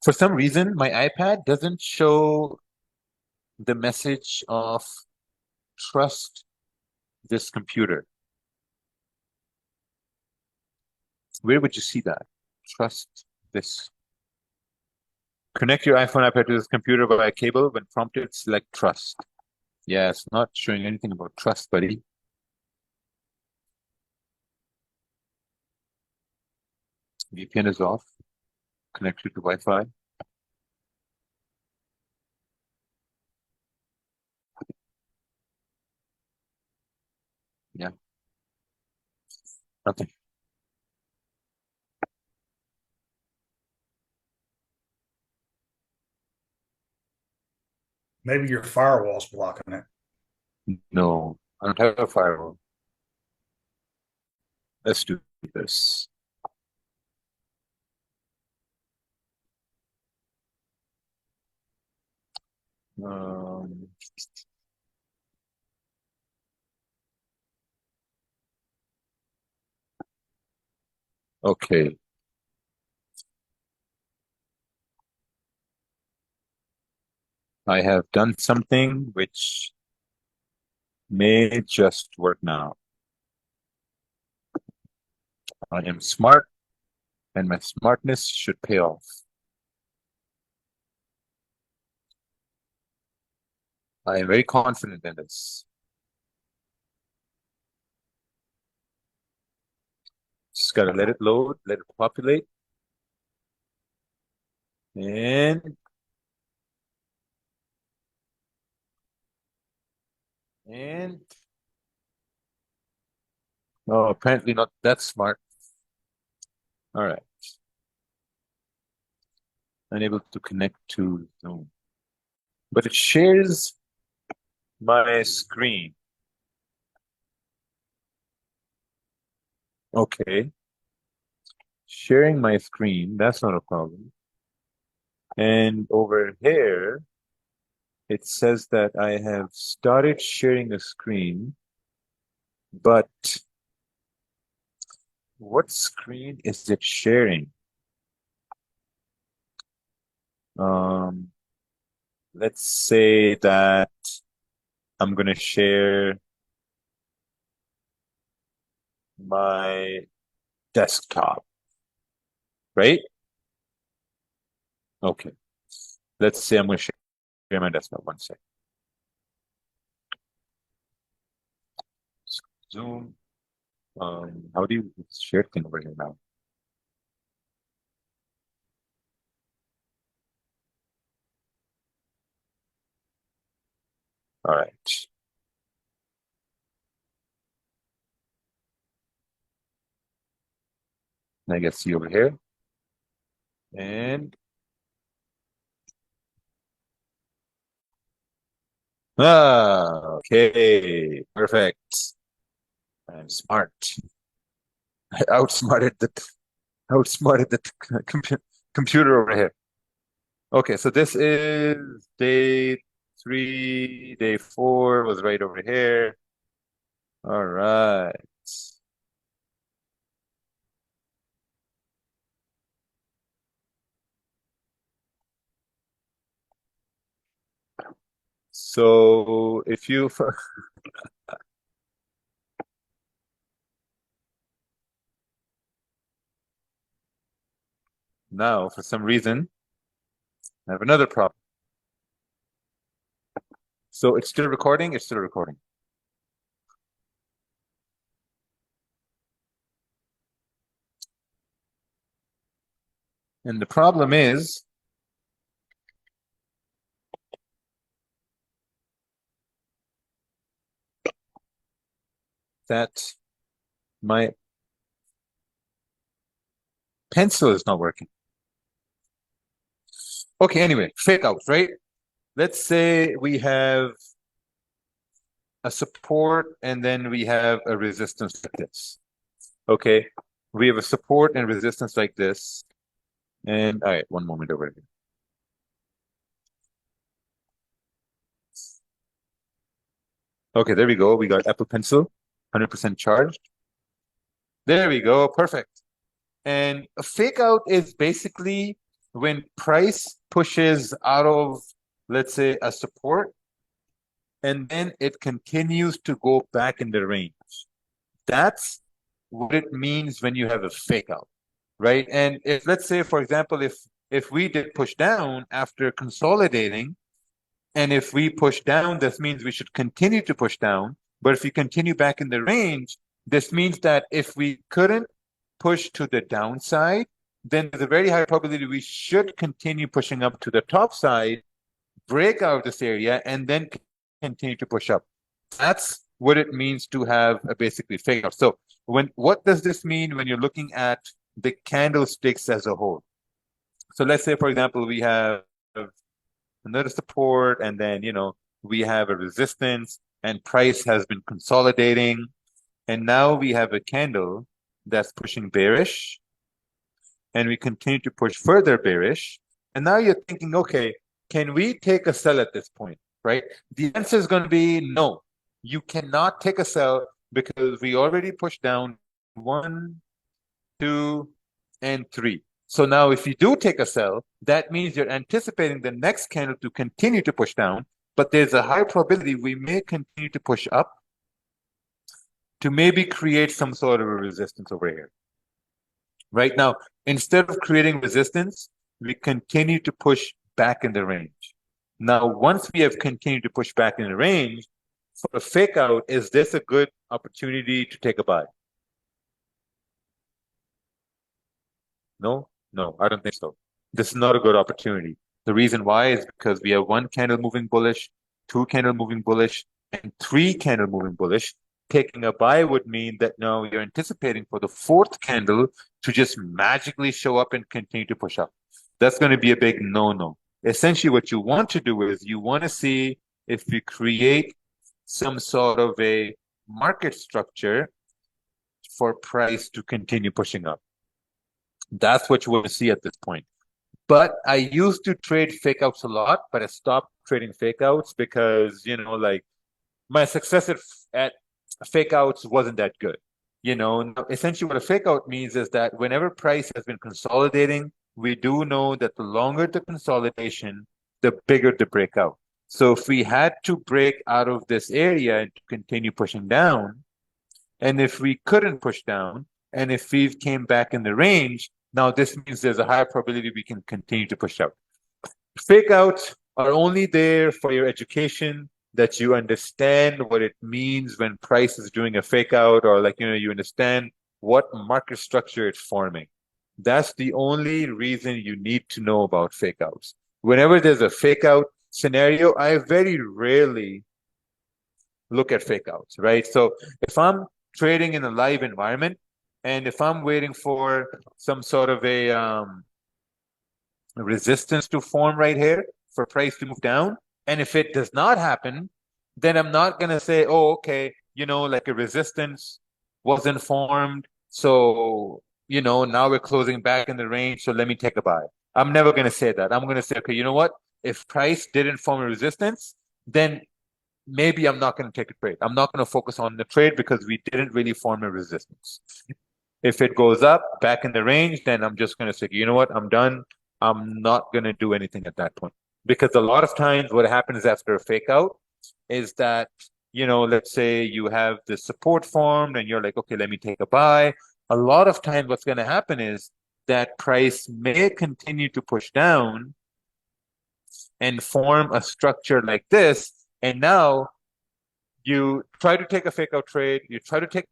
For some reason, my iPad doesn't show the message of trust this computer. Where would you see that? Trust this. Connect your iPhone iPad to this computer via cable. When prompted, select trust. Yeah, it's not showing anything about trust, buddy. VPN is off. Connected to Wi-Fi. Yeah, nothing. Maybe your firewall's blocking it. No, I don't have a firewall. Let's do this. Um, okay. I have done something which may just work now. I am smart, and my smartness should pay off. I am very confident in this. Just gotta let it load, let it populate, and and oh, apparently not that smart. All right, unable to connect to Zoom, but it shares my screen. Okay, sharing my screen, that's not a problem. And over here, it says that I have started sharing a screen, but what screen is it sharing? Um, let's say that I'm gonna share my desktop, right? Okay. Let's say I'm gonna share my desktop. One sec. Zoom. How do you share thing over here now? All right. I guess see over here. And okay, perfect. I'm smart. I outsmarted the computer over here. Okay, so this is day 3, day 4 was right over here. All right. So if you now for some reason I have another problem. So it's still recording, it's still recording. And the problem is that my pencil is not working. Okay, anyway, fake outs, right? Let's say we have a support and then we have a resistance like this. Okay, we have a support and resistance like this. And all right, one moment over here. Okay, there we go. We got Apple Pencil, 100% charged. There we go, perfect. And a fake out is basically when price pushes out of, let's say, a support, and then it continues to go back in the range. That's what it means when you have a fake out, right? And if, let's say, for example, if we did push down after consolidating, and if we push down, this means we should continue to push down. But if we continue back in the range, this means that if we couldn't push to the downside, then there's a very high probability we should continue pushing up to the top side, break out of this area, and then continue to push up. That's what it means to have a basically fake out. So what does this mean when you're looking at the candlesticks as a whole? So let's say, for example, we have another support, and then we have a resistance, and price has been consolidating, and now we have a candle that's pushing bearish, and we continue to push further bearish. And now you're thinking, okay, can we take a sell at this point, right? The answer is going to be no. You cannot take a sell because we already pushed down 1, 2, and 3. So now if you do take a sell, that means you're anticipating the next candle to continue to push down, but there's a high probability we may continue to push up to maybe create some sort of a resistance over here. Right now, instead of creating resistance, we continue to push back in the range. Now, once we have continued to push back in the range, for a fake out, is this a good opportunity to take a buy? No, I don't think so. This is not a good opportunity. The reason why is because we have 1 candle moving bullish, 2 candle moving bullish, and 3 candle moving bullish. Taking a buy would mean that now you're anticipating for the 4th candle to just magically show up and continue to push up. That's going to be a big no-no. Essentially, what you want to do is you want to see if we create some sort of a market structure for price to continue pushing up. That's what you want to see at this point. But I used to trade fake outs a lot, but I stopped trading fake outs because, like my success at fake outs wasn't that good. Essentially what a fake out means is that whenever price has been consolidating, we do know that the longer the consolidation, the bigger the breakout. So if we had to break out of this area and continue pushing down, and if we couldn't push down, and if we came back in the range, now this means there's a higher probability we can continue to push out. Fake outs are only there for your education, that you understand what it means when price is doing a fake out, or you understand what market structure it's forming. That's the only reason you need to know about fake outs. Whenever there's a fake out scenario, I very rarely look at fake outs, right? So if I'm trading in a live environment, and if I'm waiting for some sort of a resistance to form right here for price to move down, and if it does not happen, then I'm not going to say, oh, okay, like a resistance wasn't formed. So, now we're closing back in the range. So let me take a buy. I'm never going to say that. I'm going to say, okay, you know what? If price didn't form a resistance, then maybe I'm not going to take a trade. I'm not going to focus on the trade because we didn't really form a resistance. If it goes up back in the range, then I'm just going to say, you know what? I'm done. I'm not going to do anything at that point. Because a lot of times what happens after a fake out is that, let's say you have the support formed and you're like, okay, let me take a buy. A lot of times what's going to happen is that price may continue to push down and form a structure like this. And now you try to take a fake out trade, you try to take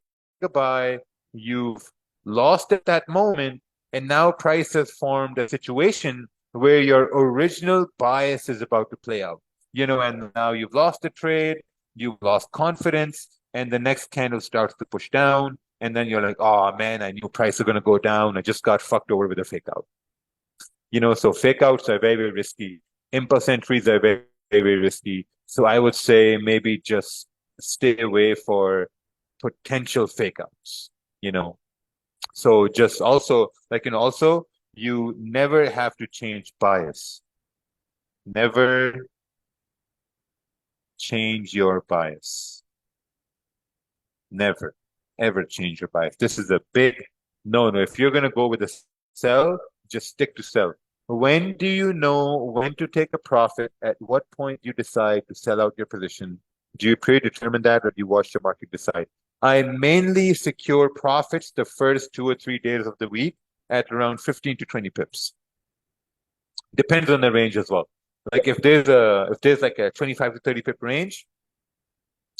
a buy, you've lost at that moment, and now price has formed a situation where your original bias is about to play out. And now you've lost the trade, you've lost confidence, and the next candle starts to push down, and then you're like, oh man, I knew price was going to go down. I just got fucked over with a fake out. So fake outs are very, very risky. Impulse entries are very, very, very risky. So I would say maybe just stay away for potential fake outs, you know. So just also, also you never have to change bias. Never change your bias. Never, ever change your bias. This is a big no. If you're gonna go with a sell, just stick to sell. When do you know when to take a profit? At what point you decide to sell out your position? Do you predetermine that or do you watch the market decide? I mainly secure profits the first 2 or 3 days of the week at around 15 to 20 pips. Depends on the range as well. Like if there's like a 25 to 30 pip range,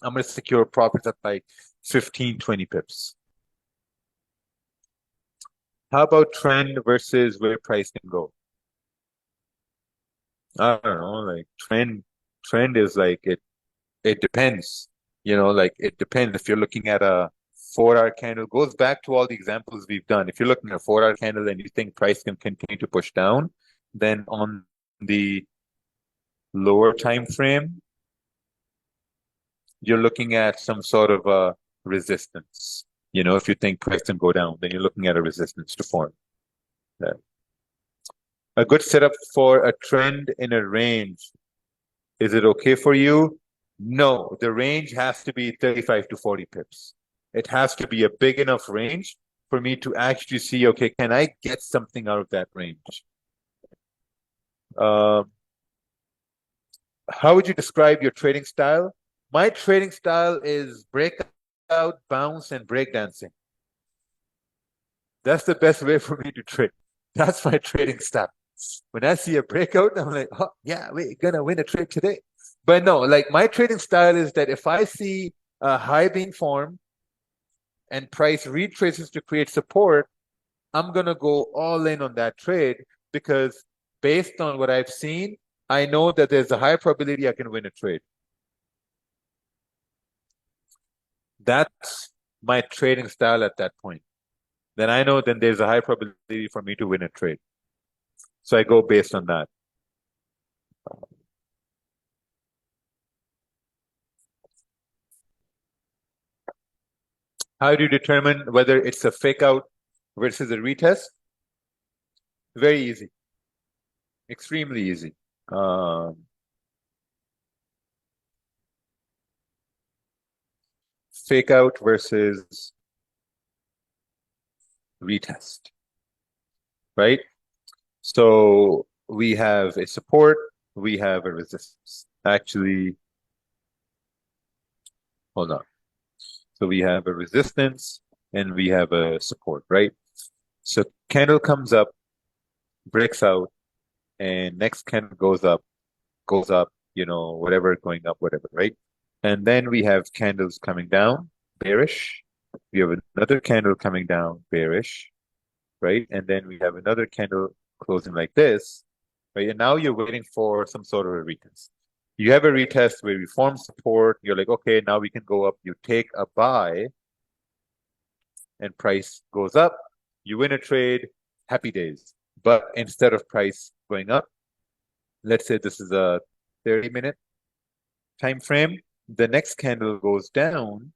I'm gonna secure profits at like 15, 20 pips. How about trend versus where price can go? I don't know, like trend is like it depends. Like it depends. If you're looking at a 4 hour candle, goes back to all the examples we've done. If you're looking at a 4 hour candle and you think price can continue to push down, then on the lower time frame, you're looking at some sort of a resistance. If you think price can go down, then you're looking at a resistance to form. Yeah. A good setup for a trend in a range. Is it okay for you? No, the range has to be 35 to 40 pips. It has to be a big enough range for me to actually see, okay, can I get something out of that range? How would you describe your trading style? My trading style is breakout, bounce, and breakdancing. That's the best way for me to trade. That's my trading style. When I see a breakout, I'm like, oh, yeah, we're gonna win a trade today. But no, like my trading style is that if I see a high being formed and price retraces to create support, I'm gonna go all in on that trade because based on what I've seen, I know that there's a high probability I can win a trade. That's my trading style at that point. Then I know then there's a high probability for me to win a trade. So I go based on that. How do you determine whether it's a fake out versus a retest? Very easy. Extremely easy. Fake out versus retest, right? So we have a support, we have a resistance. Actually, hold on. So we have a resistance and we have a support, right? So candle comes up, breaks out, and next candle goes up, whatever going up, whatever, right? And then we have candles coming down, bearish. We have another candle coming down, bearish, right? And then we have another candle closing like this, right? And now you're waiting for some sort of a retest. You have a retest where you form support. You're like, okay, now we can go up. You take a buy and price goes up. You win a trade, happy days. But instead of price going up, let's say this is a 30-minute time frame, the next candle goes down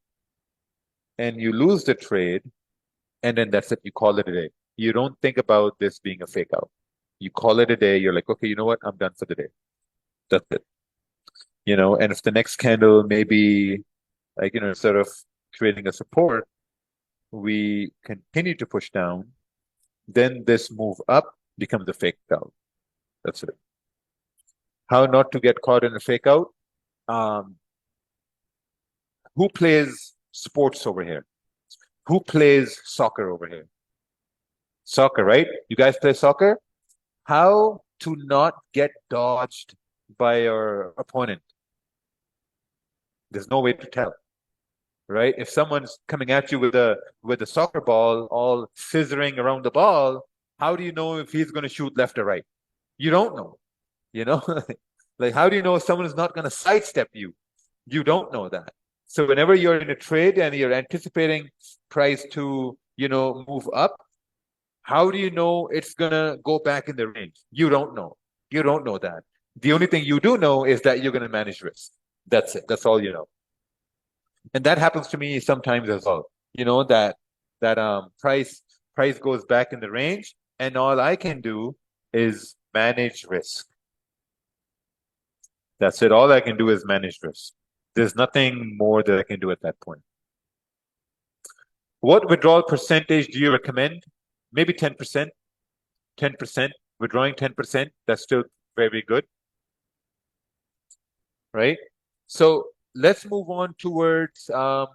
and you lose the trade, and then that's it. You call it a day. You don't think about this being a fake out. You call it a day. You're like, okay, you know what? I'm done for the day. That's it. And if the next candle maybe like, instead of creating a support, we continue to push down, then this move up becomes a fake out. That's it. how not to get caught in a fake out. Um, who plays sports over here? Who plays soccer over here? Soccer, right? You guys play soccer? How to not get dodged by your opponent? There's no way to tell, right? If someone's coming at you with a soccer ball, all scissoring around the ball, how do you know if he's going to shoot left or right? You don't know, you know? Like, how do you know if someone is not going to sidestep you? You don't know that. So whenever you're in a trade and you're anticipating price to, move up, how do you know it's gonna go back in the range? You don't know. You don't know that. The only thing you do know is that you're gonna manage risk. That's it. That's all you know. And that happens to me sometimes as well. That price goes back in the range, and all I can do is manage risk. That's it. All I can do is manage risk. There's nothing more that I can do at that point. What withdrawal percentage do you recommend? Maybe 10%. 10%. Withdrawing 10%. That's still very good, right? So let's move on towards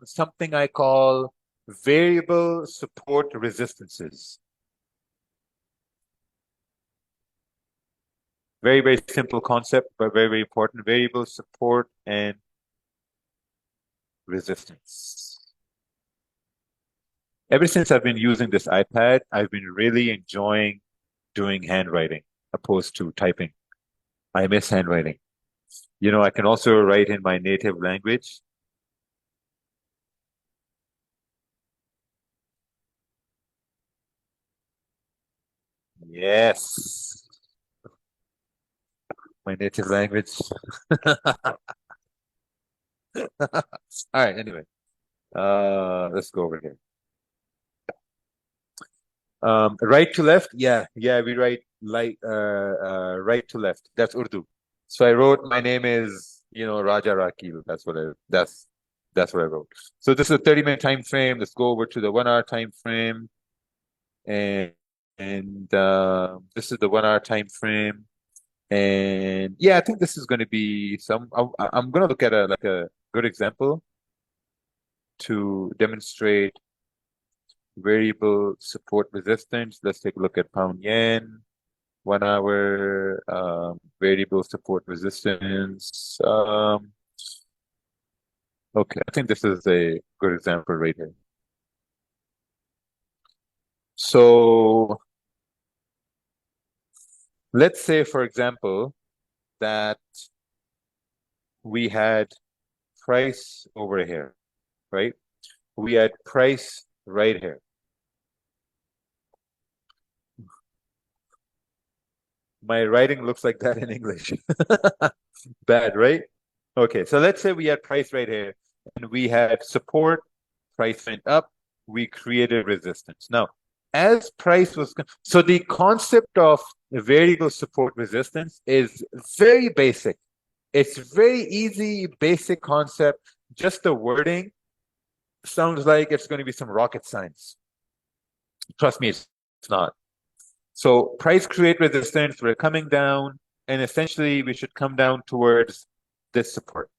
something I call variable support resistances. Very, very simple concept, but very, very important. Variable support and resistance. Ever since I've been using this iPad, I've been really enjoying doing handwriting opposed to typing. I miss handwriting. I can also write in my native language. Yes, my native language. All right, anyway, let's go over here. Right to left, yeah, we write right to left. That's Urdu. So I wrote my name is, Raja Rakil. That's what I wrote. So this is a 30-minute time frame. Let's go over to the 1 hour time frame. And this is the 1 hour time frame. And yeah, I think this is going to be I'm going to look at a good example to demonstrate variable support resistance. Let's take a look at pound yen, 1 hour, variable support resistance. Okay, I think this is a good example right here. So let's say, for example, that we had price over here, right? We had price right here. My writing looks like that in English. Bad, right? Okay, so let's say we had price right here and we had support, price went up, we created resistance. Now, as price was, so the concept of variable support resistance is very basic. It's very easy, basic concept. Just the wording sounds like it's going to be some rocket science. Trust me, it's not. So price create resistance, we're coming down, and essentially we should come down towards this support.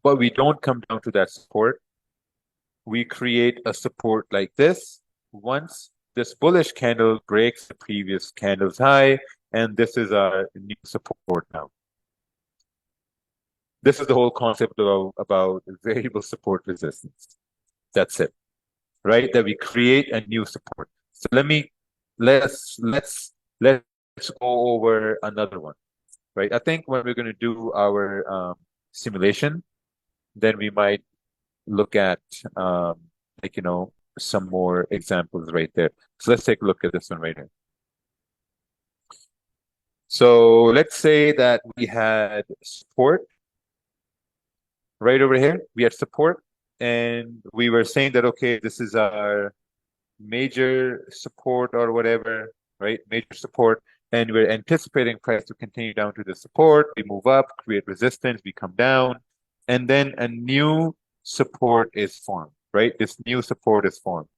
But we don't come down to that support. We create a support like this. Once this bullish candle breaks the previous candle's high, and this is our new support now. This is the whole concept about variable support resistance. That's it, right? That we create a new support. So let's go over another one, right? I think when we're going to do our simulation, then we might look at some more examples right there. So let's take a look at this one right here. So let's say that we had support right over here. We had support, and we were saying that, okay, this is our major support or whatever, right? Major support. And we're anticipating price to continue down to the support. We move up, create resistance, we come down, and then a new support is formed, right? This new support is formed.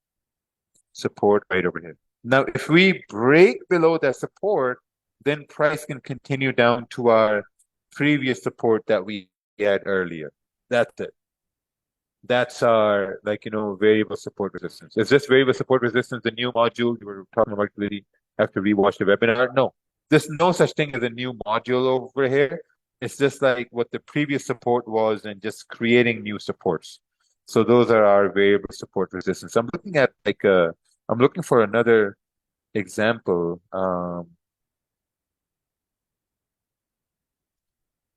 Support right over here. Now, if we break below that support, then price can continue down to our previous support that we had earlier. That's it. That's our, like, variable support resistance. Is this variable support resistance the new module you were talking about? Really have to rewatch the webinar? No, there's no such thing as a new module over here. It's just like what the previous support was and just creating new supports. So those are our variable support resistance. I'm looking at I'm looking for another example.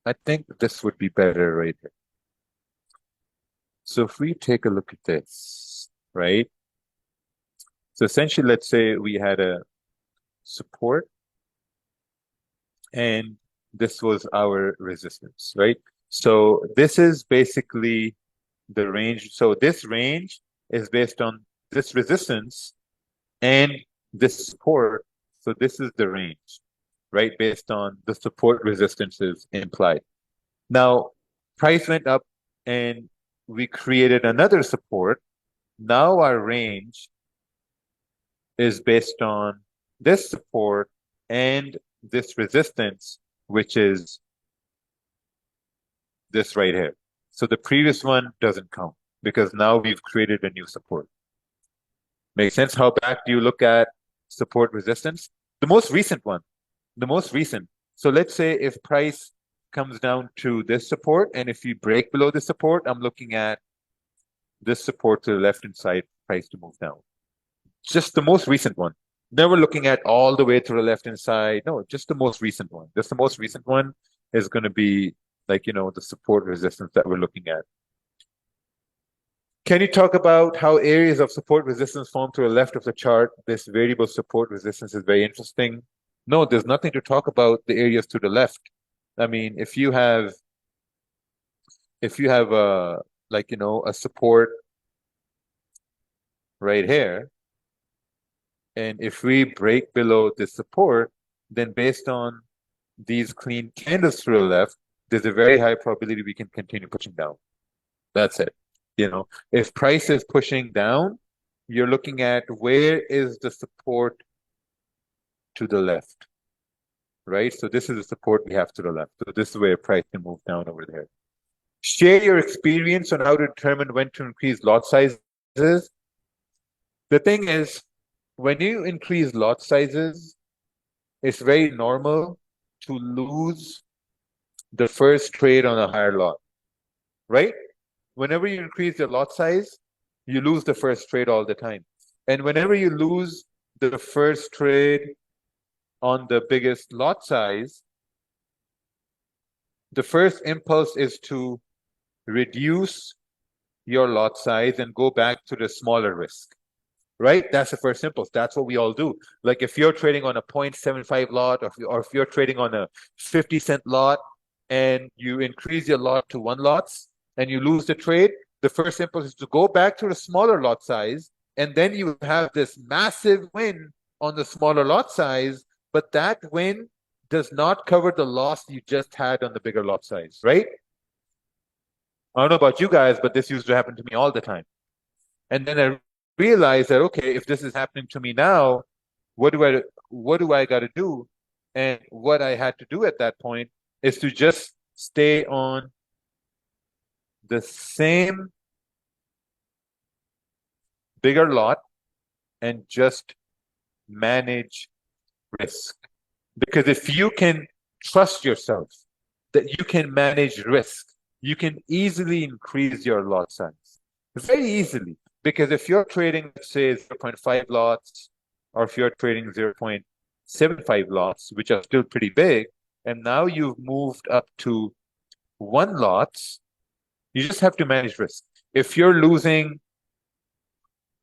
I think this would be better right here. So if we take a look at this, right? So essentially, let's say we had a support and this was our resistance, right? So this is basically the range. So this range is based on this resistance and this support. So this is the range, right? Based on the support resistances implied. Now, price went up and we created another support. Now our range is based on this support and this resistance, which is this right here. So the previous one doesn't count because now we've created a new support. Make sense? How back do you look at support resistance? The most recent one, the most recent. So let's say if price comes down to this support, and if you break below the support, I'm looking at this support to the left-hand side, price to move down. Just the most recent one. Never looking at all the way to the left-hand side. No, just the most recent one. Just the most recent one is going to be like, the support resistance that we're looking at. Can you talk about how areas of support resistance form to the left of the chart? This variable support resistance is very interesting. No, there's nothing to talk about the areas to the left. I mean, if you have a support right here, and if we break below the support, then based on these clean candles to the left, there's a very high probability we can continue pushing down. That's it. If price is pushing down, you're looking at where is the support to the left, right? So this is the support we have to the left. So this is where price can move down over there. Share your experience on how to determine when to increase lot sizes. The thing is, when you increase lot sizes, it's very normal to lose the first trade on a higher lot, right? Whenever you increase your lot size, you lose the first trade all the time. And whenever you lose the first trade on the biggest lot size, the first impulse is to reduce your lot size and go back to the smaller risk, right? That's the first impulse. That's what we all do. Like if you're trading on a 0.75 lot or if you're trading on a 50-cent lot and you increase your lot to 1 lots, and you lose the trade, the first impulse is to go back to the smaller lot size, and then you have this massive win on the smaller lot size, but that win does not cover the loss you just had on the bigger lot size, right? I don't know about you guys, but this used to happen to me all the time. And then I realized that, okay, if this is happening to me now, what do I got to do? And what I had to do at that point is to just stay on the same bigger lot and just manage risk. Because if you can trust yourself that you can manage risk, you can easily increase your lot size. Very easily. Because if you're trading, let's say, 0.5 lots, or if you're trading 0.75 lots, which are still pretty big, and now you've moved up to 1 lots, you just have to manage risk. If you're losing,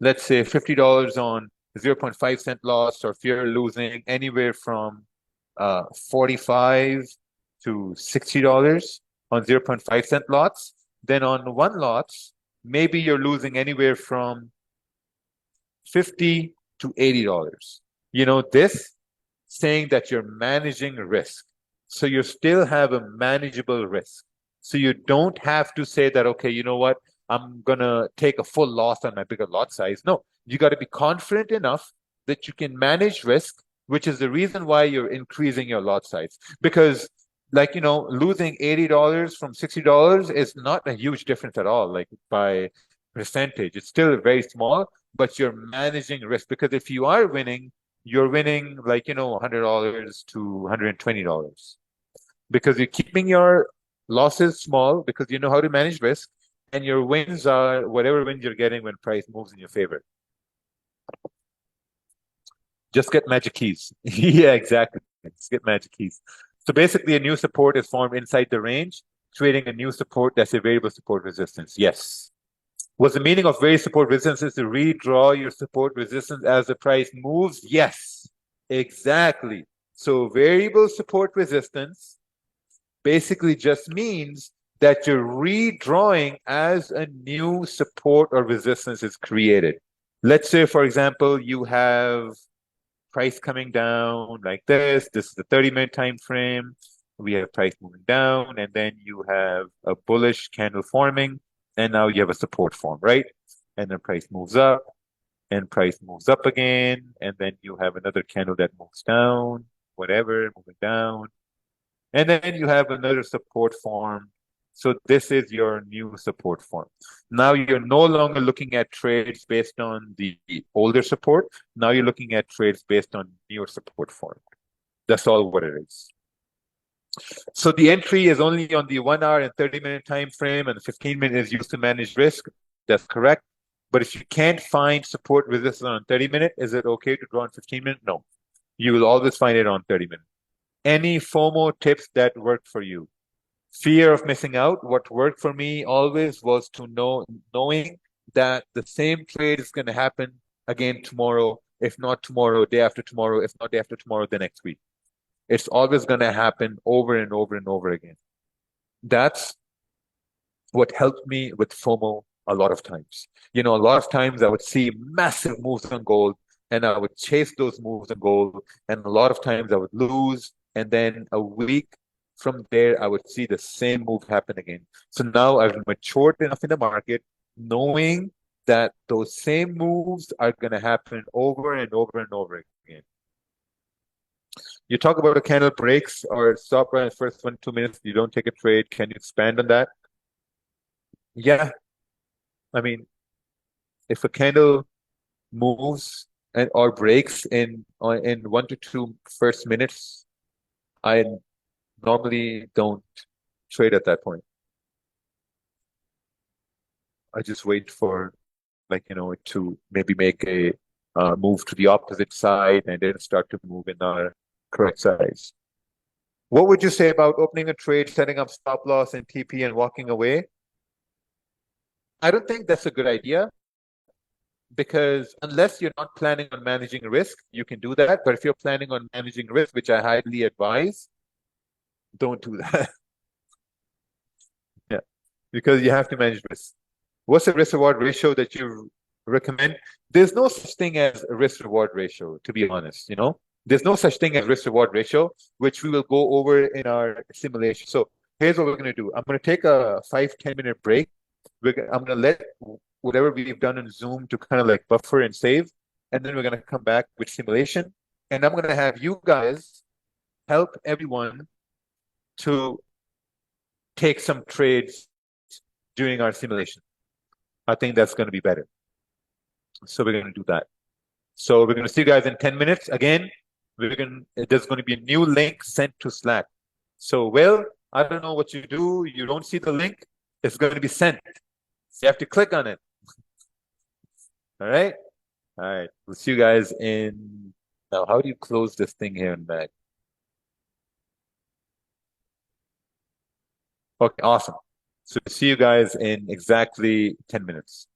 let's say, $50 on 0.5-cent loss, or if you're losing anywhere from $45 to $60 on 0.5-cent lots, then on 1 lots, maybe you're losing anywhere from $50 to $80. This saying that you're managing risk. So you still have a manageable risk. So you don't have to say that, okay, you know what? I'm going to take a full loss on my bigger lot size. No, you got to be confident enough that you can manage risk which is the reason why you're increasing your lot size. Because like, losing $80 from $60 is not a huge difference at all, like by percentage. It's still very small, but you're managing risk because if you are winning, you're winning like, $100 to $120 because you're keeping your losses small because you know how to manage risk, and your wins are whatever wins you're getting when price moves in your favor. Just get magic keys. Yeah, exactly. Just get magic keys. So basically, a new support is formed inside the range, creating a new support that's a variable support resistance. Yes. Was the meaning of variable support resistance is to redraw your support resistance as the price moves? Yes, exactly. So variable support resistance basically just means that you're redrawing as a new support or resistance is created. Let's say, for example, you have price coming down like this. This is the 30-minute time frame. We have price moving down, and then you have a bullish candle forming, and now you have a support form, right? And then price moves up, and price moves up again, and then you have another candle that moves down, whatever, moving down, and then you have another support form. So this is your new support form. Now you're no longer looking at trades based on the older support. Now you're looking at trades based on newer support form. That's all what it is. So the entry is only on the 1 hour and 30-minute time frame, and the 15-minute is used to manage risk. That's correct. But if you can't find support resistance on 30-minute, is it okay to draw on 15-minute? No. You will always find it on 30-minute. Any FOMO tips that worked for you? Fear of missing out. What worked for me always was to knowing that the same trade is going to happen again tomorrow, if not tomorrow, day after tomorrow, if not day after tomorrow, the next week. It's always going to happen over and over and over again. That's what helped me with FOMO a lot of times. A lot of times I would see massive moves on gold and I would chase those moves on gold. And a lot of times I would lose. And then a week from there, I would see the same move happen again. So now I've matured enough in the market, knowing that those same moves are going to happen over and over and over again. You talk about a candle breaks or stop right in the first 1 2 minutes, you don't take a trade. Can you expand on that? Yeah. I mean, if a candle moves and or breaks in 1 to 2 first minutes, I normally don't trade at that point. I just wait for to maybe make a move to the opposite side and then start to move in our correct size. What would you say about opening a trade, setting up stop loss and TP and walking away? I don't think that's a good idea because unless you're not planning on managing risk, you can do that. But if you're planning on managing risk, which I highly advise, don't do that. Yeah, because you have to manage risk. What's the risk reward ratio that you recommend? There's no such thing as a risk reward ratio, to be honest. There's no such thing as risk reward ratio, which we will go over in our simulation. So here's what we're going to do. I'm going to take a 5-10 minute break. I'm going to let whatever we've done in Zoom to kind of like buffer and save. And then we're going to come back with simulation. And I'm going to have you guys help everyone to take some trades during our simulation. I think that's going to be better. So we're going to do that. So we're going to see you guys in 10 minutes. Again, there's going to be a new link sent to Slack. So, well, I don't know what you do. You don't see the link. It's going to be sent. So you have to click on it. All right. All right. We'll see you guys in. Now, how do you close this thing here and back? Okay, awesome. So see you guys in exactly 10 minutes.